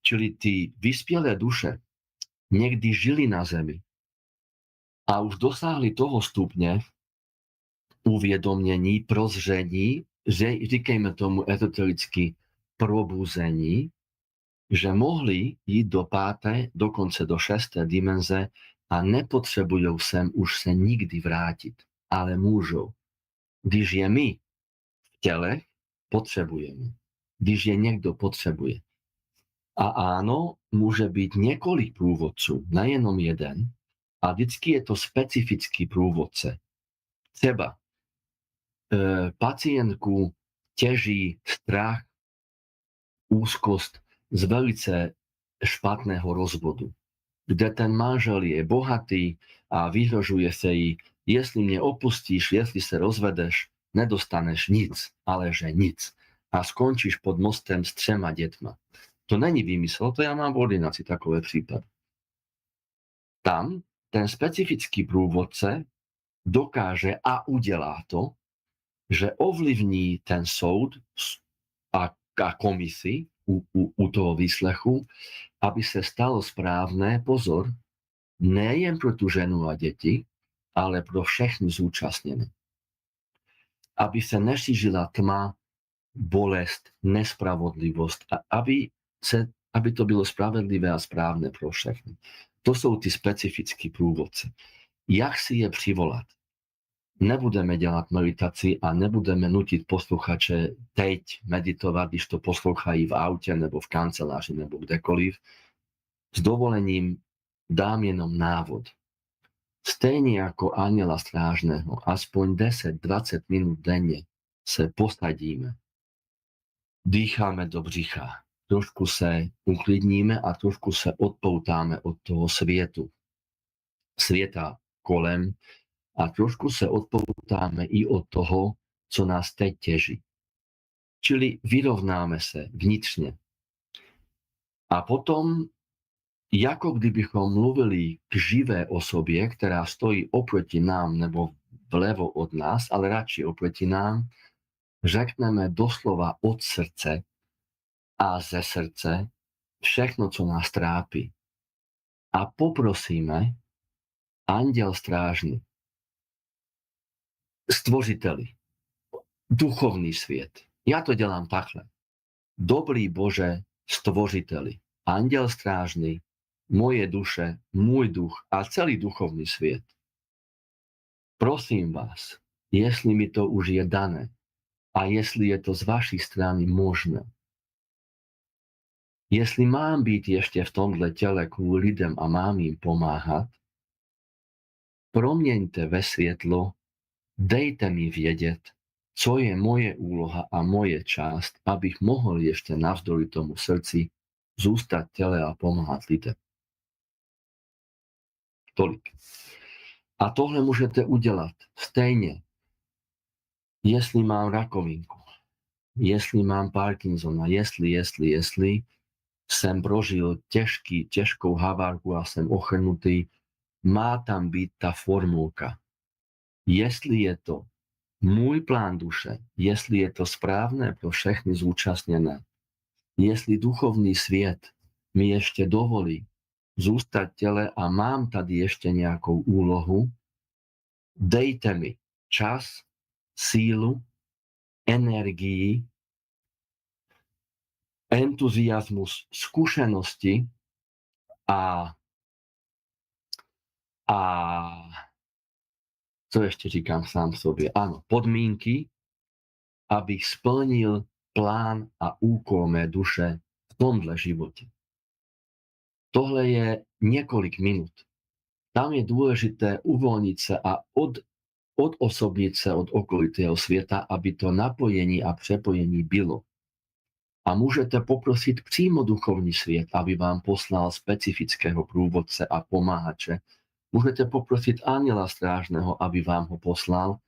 S2: Čili ty vyspělé duše někdy žili na zemi a už dosáhli toho stupně uvědomění, prozření, že říkejme tomu ezotericky probuzení, že mohli jít do 5., dokonce do 6. dimenze a nepotřebují sem už se nikdy vrátit, ale můžou. Když je my v těle, potřebujeme. Když je někdo potřebuje. A ano, může být několik průvodců, nejenom jeden, a vždycky je to specifický průvodce. Třeba pacientku těží strach, úzkost z velice špatného rozvodu, kde ten manžel je bohatý a vyhrožuje se jí, jestli mě opustíš, jestli se rozvedeš, nedostaneš nic, ale že nic. A skončíš pod mostem s 3 dětma. To není výmysl, to já mám v ordinaci takové případy. Tam ten specifický průvodce dokáže a udělá to, že ovlivní ten soud a komisi u toho výslechu, aby se stalo správné, pozor, nejen pro tu ženu a děti, ale pro všechny zúčastněné. Aby se nešířila tma, bolest, nespravodlivost a aby to bylo spravedlivé a správné pro všechny. To jsou ty specifické průvodce. Jak si je přivolat? Nebudeme dělat meditaci a nebudeme nutit posluchače teď meditovat, když to poslouchají v autě nebo v kanceláři nebo kdekoliv. S dovolením dám jenom návod. Stejně jako anjela strážného, aspoň 10-20 minut denně se posadíme. Dýcháme do břicha. Trošku se uklidníme a trošku se odpoutáme od toho světa kolem a trošku se odpoutáme i od toho, co nás teď těží. Čili vyrovnáme se vnitřně. A potom, jako kdybychom mluvili k živé osobě, která stojí oproti nám nebo vlevo od nás, ale radši oproti nám, řekneme doslova od srdce a ze srdce všechno, co nás trápí. A poprosíme anděl strážný, stvořiteli, duchovní svět. Já to dělám takhle. Dobrý Bože, stvořiteli, anděl strážný, moje duše, můj duch a celý duchovní svět. Prosím vás, jestli mi to už je dané a jestli je to z vaší strany možné. Jestli mám být ještě v tomhle těle kvůli lidem a mám jim pomáhat, proměňte ve světlo, dejte mi vědět, co je moje úloha a moje část, abych mohl ještě navzdory tomu srdci zůstat těle a pomáhat lidem. Tolik. A tohle můžete udělat stejně, jestli mám rakovinku, jestli mám Parkinsona, jestli, jsem prožil těžkou havárku a jsem ochrnutý, má tam být ta formulka. Jestli je to můj plán duše, jestli je to správné pro všechny zúčastněné, jestli duchovní svět mi ještě dovolí zůstat těle a mám tady ještě nějakou úlohu, dejte mi čas, sílu, energii, entuziasmus, zkušenosti a co ještě říkám sám sobě? Ano, podmínky, abych splnil plán a úkol mé duše v tomhle životě. Tohle je několik minut. Tam je důležité uvolnit se a odosobnit se od okolitého světa, aby to napojení a přepojení bylo. A můžete poprosit přímo duchovní svět, aby vám poslal specifického průvodce a pomáhače. Můžete poprosit anjela strážného, aby vám ho poslal.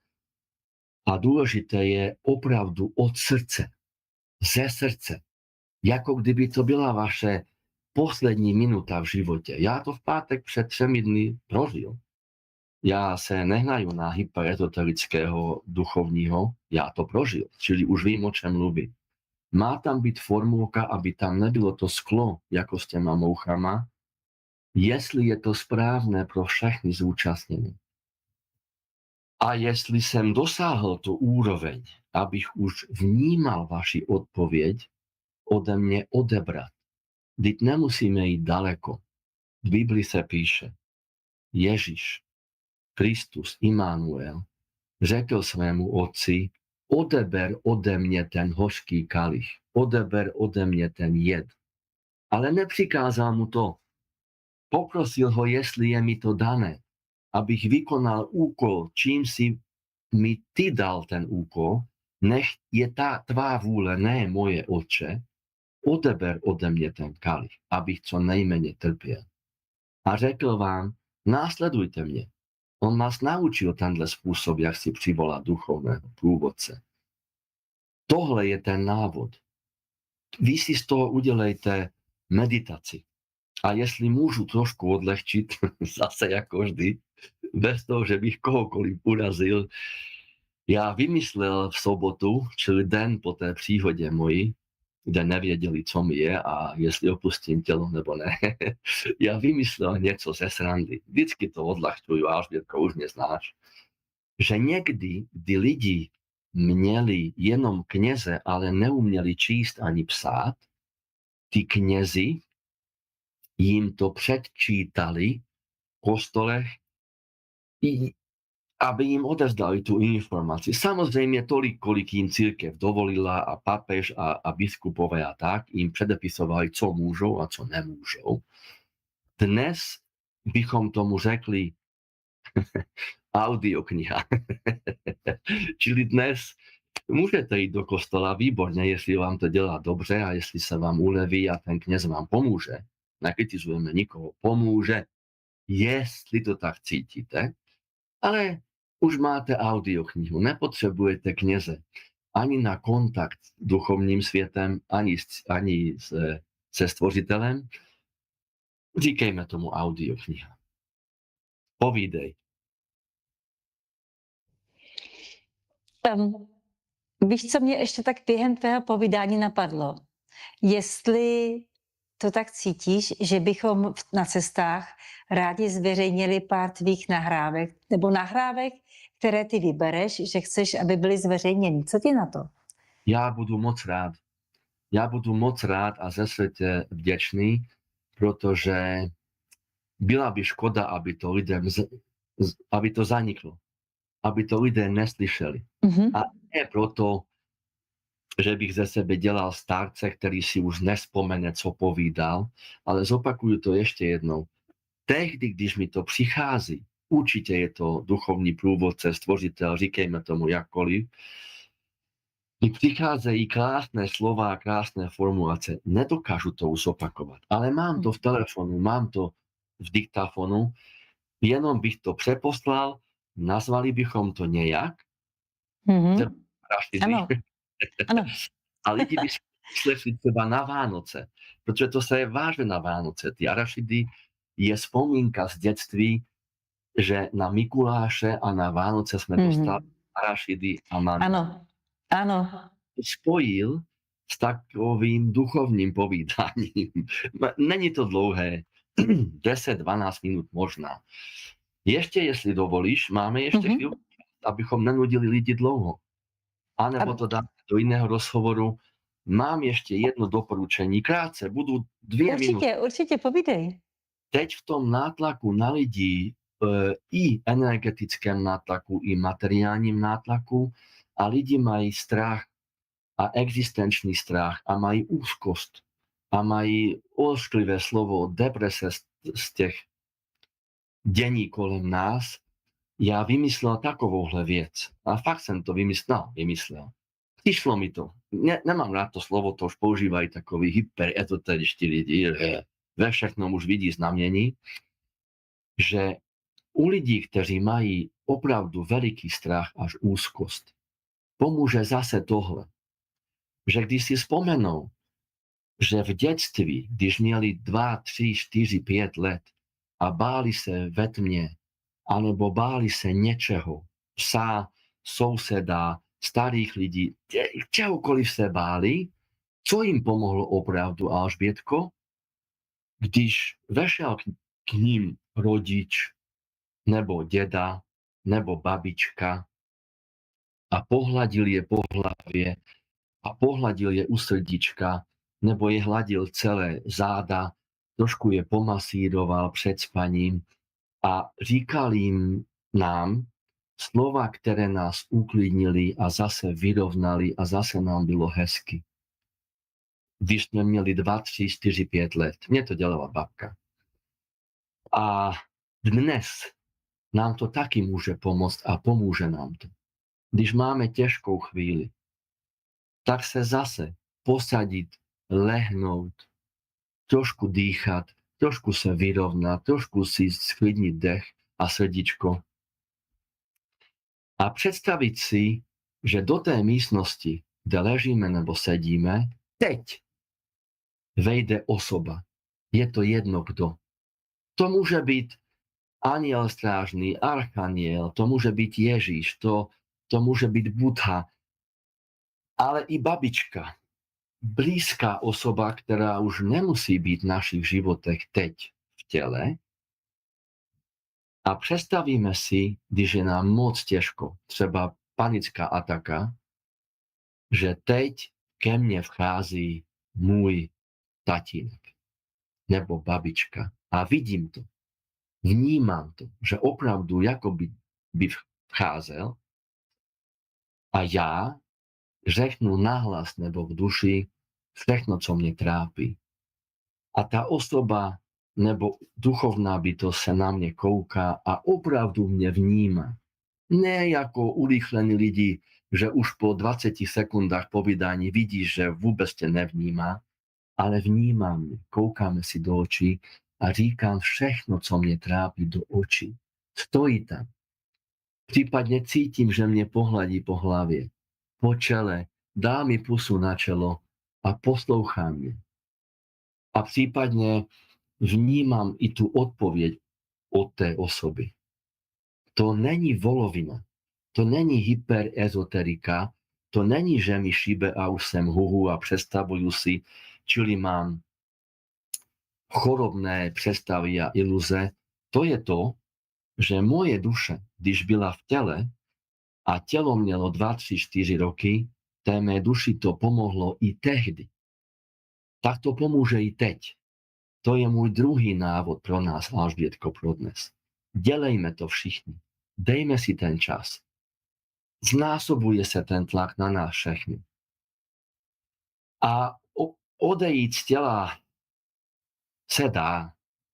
S2: A důležité je opravdu od srdce, ze srdce. Jako kdyby to byla vaše poslední minuta v životě. Já to v pátek před 3 dny prožil. Já se nehnaju na hyperezoterického duchovního, já to prožil, čili už vím, o čem mluvím. Má tam být formulka, aby tam nebylo to sklo, jako s těma mouchama, jestli je to správné pro všechny zúčastněné. A jestli jsem dosáhl tu úroveň, abych už vnímal vaši odpověď, ode mě odebrat. Vždyť nemusíme jít daleko. V Biblii se píše, Ježíš, Kristus, Immanuel, řekl svému otci, odeber ode mě ten hořký kalich, odeber ode mě ten jed. Ale nepřikázal mu to. Poprosil ho, jestli je mi to dané, abych vykonal úkol, čím si mi ty dal ten úkol, nech je ta tvá vůle, ne moje, Otče, odeber ode mě ten kalich, abych co nejméně trpěl. A řekl vám, následujte mě. On nás naučil tenhle způsob, jak si přivolat duchovného průvodce. Tohle je ten návod. Vy si z toho udělejte meditaci. A jestli můžu trošku odlehčit, zase jako vždy, bez toho, že bych kohokoliv urazil, já vymyslel v sobotu, čili den po té příhodě mojí, kde nevěděli, co mi je a jestli opustím tělo nebo ne. Já vymyslel něco ze srandy. Vždycky to odlehčuju, Alžbětko, už mě znáš. Že někdy, kdy lidi měli jenom kněze, ale neuměli číst ani psát, ty knězi jim to předčítali v kostolech, aby jim odevzdali tu informaci. Samozřejmě tolik, kolik jim církev dovolila a papež a biskupové a tak, jim předepisovali, co můžou a co nemůžou. Dnes bychom tomu řekli audiokniha. Čili dnes můžete jít do kostela, výborně, jestli vám to dělá dobře a jestli se vám uleví a ten kněz vám pomůže. Nekritizujeme nikoho, pomůže, jestli to tak cítíte, ale už máte audioknihu, nepotřebujete kněze ani na kontakt s duchovním světem, ani se stvořitelem. Říkejme tomu audiokniha. Povídej.
S1: Víš, co mě ještě tak během tvého povídání napadlo? Jestli to tak cítíš, že bychom na cestách rádi zveřejnili pár tvých nahrávek, nebo nahrávek, které ty vybereš, že chceš, aby byly zveřejněny. Co ti na to?
S2: Já budu moc rád. Já budu moc rád a ze srdce vděčný, protože byla by škoda, aby to lidem, aby to zaniklo. Aby to lidé neslyšeli. A ne proto, že bych ze sebe dělal starce, který si už nespomene, co povídal, ale zopakuju to ještě jednou. Tehdy, když mi to přichází, určitě je to duchovní průvodce, stvořitel, říkejme tomu jakkoliv, mi přicházejí krásné slova, krásné formulace. Nedokážu to už opakovat, ale mám to v telefonu, mám to v diktafonu, jenom bych to přeposlal, nazvali bychom to nějak.
S1: Ano. Ano.
S2: A lidi by si mysleš si třeba na Vánoce, protože to se váže na Vánoce. Ty arašidy je vzpomínka z dětství, že na Mikuláše a na Vánoce jsme dostali arašidy a mandle.
S1: Ano, ano.
S2: Spojil s takovým duchovním povídáním. Není to dlouhé, 10-12 minut možná. Ještě, jestli dovolíš, máme ještě chvíli, abychom nenudili lidi dlouho. A nebo to dáme do jiného rozhovoru. Mám ještě jedno doporučení, krátce, budu 2 minuty.
S1: Určitě, povídej.
S2: Teď v tom nátlaku na lidi, i energetickém nátlaku, i materiálním nátlaku, a lidi mají strach a existenční strach a mají úzkost a mají ošklivé slovo deprese z těch dění kolem nás. Já vymyslel takovouhle věc. A fakt jsem to vymyslel. Přišlo mi to. Nemám rád to slovo, to už používají takový hyperezoteričtí lidi, ve všechnom už vidí znamení, že u lidí, kteří mají opravdu veliký strach až úzkost, pomůže zase tohle, že když si vzpomenou, že v dětství, když měli 2, 3, 4, 5 let a báli se ve tmě, anebo báli se něčeho, psa, souseda, starých lidí, čehokoliv se báli, co jim pomohlo opravdu, Alžbětko? Když vešel k ním rodič, nebo děda, nebo babička a pohladil je po hlavě a pohladil je u srdíčka, nebo je hladil celé záda, trošku je pomasíroval před spaním a říkal jim nám slova, které nás uklidnili a zase vyrovnali a zase nám bylo hezky. Když jsme měli 2, 3, 4, 5 let. Mě to dělala babka. A dnes nám to taky může pomoct a pomůže nám to. Když máme těžkou chvíli, tak se zase posadit, lehnout, trošku dýchat, trošku se vyrovnat, trošku si sklidnit dech a srdíčko. A představit si, že do té místnosti, kde ležíme nebo sedíme, teď vejde osoba. Je to jedno kdo. To může být anjel strážný, archaniel, to může být Ježíš, to může být Buddha, ale i babička, blízká osoba, která už nemusí být v našich životech teď v těle. A představíme si, když je nám moc těžko, třeba panická ataka, že teď ke mně vchází můj tatínek nebo babička a vidím to, vnímám to, že opravdu jako by vcházel a já řeknu nahlas nebo v duši všechno, co mě trápí. A ta osoba nebo duchovná bytost se na mě kouká a opravdu mě vnímá. Ne jako urychlení lidi, že už po 20 sekundách povídání vidíš, že vůbec tě nevnímá, ale vnímá mě, koukáme si do očí a říkám všechno, co mě trápí do očí. Stojí tam. Případně cítím, že mě pohladí po hlavě, po čele, dá mi pusu na čelo a poslouchá mě. A případně vnímám i tu odpověď od té osoby. To není volovina, to není hyperezoterika, to není, že mi šíbe a už jsem huhu a představuju si, čili mám chorobné představy a iluze. To je to, že moje duše, když byla v těle a tělo mělo 2, 3, 4 roky, té mé duši to pomohlo i tehdy. Tak to pomůže i teď. To je můj druhý návod pro nás, Alžbětko, pro dnes. Dělejme to všichni. Dejme si ten čas. Znásobuje se ten tlak na nás všechny. A odejít z těla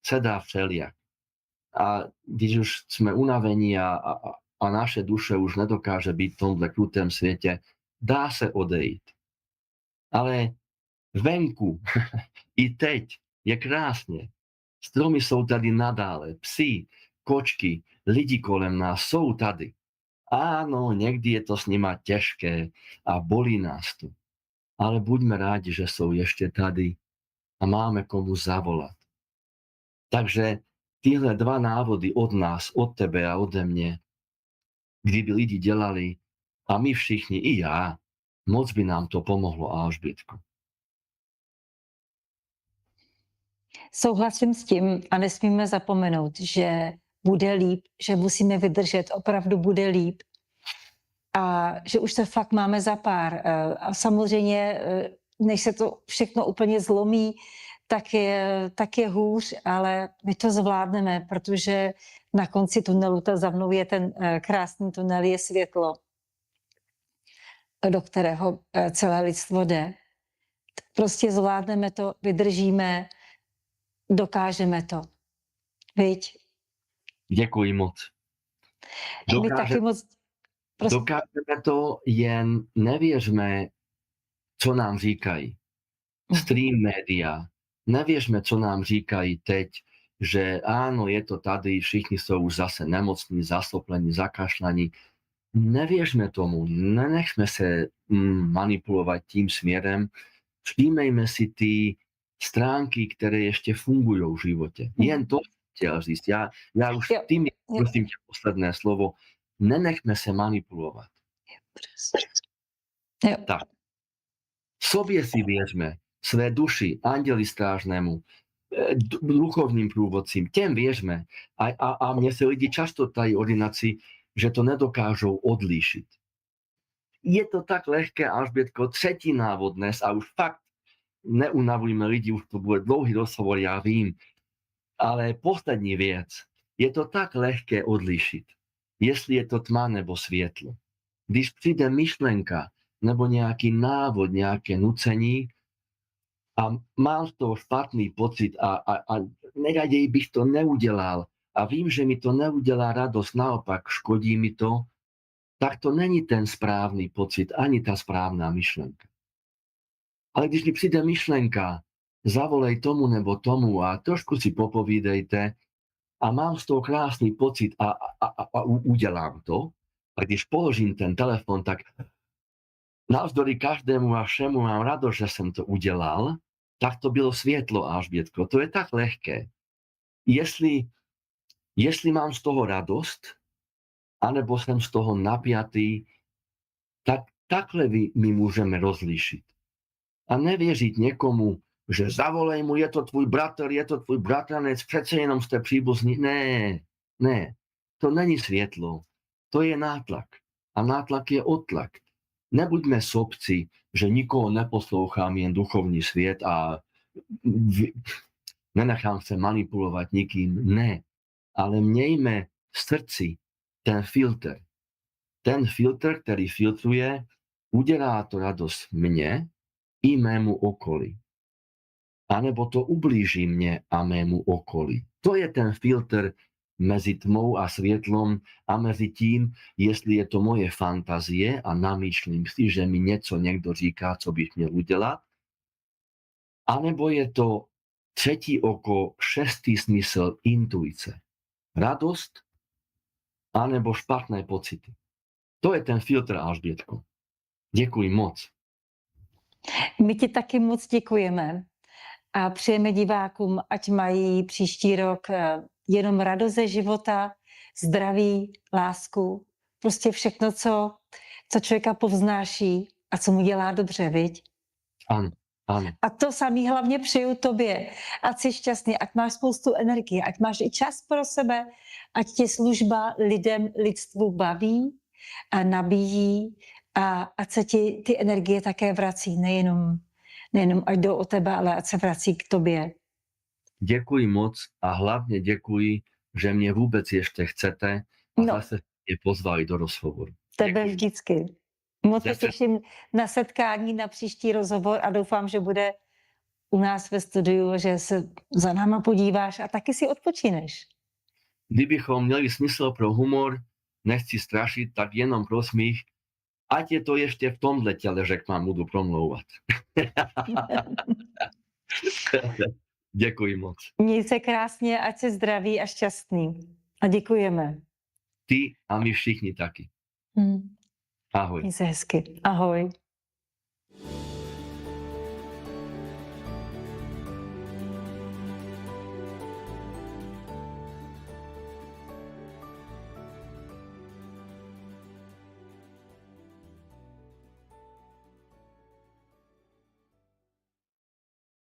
S2: se dá všelijak. A když už jsme unavení a naše duše už nedokáže být v tomhle krutém světě, dá se odejít. Ale venku i teď je krásně. Stromy jsou tady nadále, psi, kočky, lidi kolem nás jsou tady. Áno, někdy je to s nima těžké a bolí nás to. ale buďme rádi, že sú ešte tady a máme komu zavolať. Takže tyhle dva návody od nás, od tebe a ode mne, kdyby lidi dělali, a my všichni, i já, moc by nám to pomohlo, Alžbětko.
S1: Souhlasím s tím a nesmíme zapomenout, že bude líp, že musíme vydržet, opravdu bude líp a že už se fakt máme za pár. A samozřejmě, než se to všechno úplně zlomí, tak je hůř, ale my to zvládneme, protože na konci tunelu, za mnou je ten krásný tunel, je světlo, do kterého celé lidstvo jde. Prostě zvládneme to, vydržíme, dokážeme to. Viď?
S2: Děkuji moc.
S1: My taky moc...
S2: Dokážeme to, jen nevěřme, co nám říkají. Stream média. Nevěřme, co nám říkají teď, že áno, je to tady, všichni jsou už zase nemocní, zasoplení, zakašľaní. Nevěřme tomu, nenechme se manipulovat tím směrem. Všímejme si ty stránky, které ještě fungují v životě. Jen to chtěl říct. Já už tím prosím tě posledné slovo. Nenechme se manipulovat. Tak. Sobě si věřme, své duši, anděli strážnému, duchovním průvodcím, těm věřme. A mně se lidi často tají ordinaci, že to nedokážou odlíšit. Je to tak lehké, Alžbětko, třetí návod dnes a už fakt neunavujme lidi, už to bude dlouhý rozhovor, já vím. Ale poslední věc, je to tak lehké odlišit, jestli je to tma nebo světlo. Když přijde myšlenka nebo nějaký návod, nějaké nucení a mám z toho špatný pocit a nejraději bych to neudělal a vím, že mi to neudělá radost, naopak škodí mi to, tak to není ten správný pocit, ani ta správná myšlenka. Ale když mi přijde myšlenka, zavolej tomu nebo tomu a trošku si popovídejte a mám z toho krásný pocit a udělám to. A když položím ten telefon, tak navzdory každému a všemu mám radost, že jsem to udělal, tak to bylo světlo, Alžbětko. To je tak lehké. Jestli mám z toho radost, anebo jsem z toho napjatý, tak takhle my můžeme rozlišit. A nevěřit někomu, že zavolej mu, je to tvůj bratr, je to tvůj bratranec, přece jenom jste příbuzní. Ne, to není světlo, to je nátlak. A nátlak je odtlak. Nebuďme sobci, že nikoho neposlouchám, jen duchovní svět a nenechám se manipulovat nikým. Ne, ale mějme v srdci ten filtr. Ten filtr, který filtruje, udělá to radost mně i mému okolí. A nebo to ublíží mě a mému okolí. To je ten filtr mezi tmou a světlom a mezi tím, jestli je to moje fantazie a namýšlím si, že mi něco někdo říká, co bych měl udělat, anebo je to třetí oko, šestý smysl, intuice. Radost, anebo špatné pocity. To je ten filtr, Alžbětko. Děkuji moc.
S1: My ti taky moc děkujeme a přejeme divákům, ať mají příští rok jenom radost ze života, zdraví, lásku, prostě všechno, co člověka povznáší a co mu dělá dobře, viď?
S2: Ano.
S1: A to samý hlavně přeju tobě. Ať jsi šťastný, ať máš spoustu energie, ať máš i čas pro sebe, ať tě služba lidstvu baví a nabíjí a ať se ti ty energie také vrací, nejenom ať jdou o tebe, ale ať se vrací k tobě.
S2: Děkuji moc a hlavně děkuji, že mě vůbec ještě chcete a zase mě pozvali do rozhovoru.
S1: Tebe vždycky. Moc se těším na setkání, na příští rozhovor a doufám, že bude u nás ve studiu, že se za náma podíváš a taky si odpočíneš.
S2: Kdybychom měli smysl pro humor, nechci strašit, tak jenom prosmích, ať je to ještě v tomhle těle, že k vám budu promlouvat. Děkuji moc.
S1: Měj se krásně, ať jsi zdravý a šťastný. A děkujeme.
S2: Ty a my všichni taky. Ahoj.
S1: Měj se hezky. Ahoj.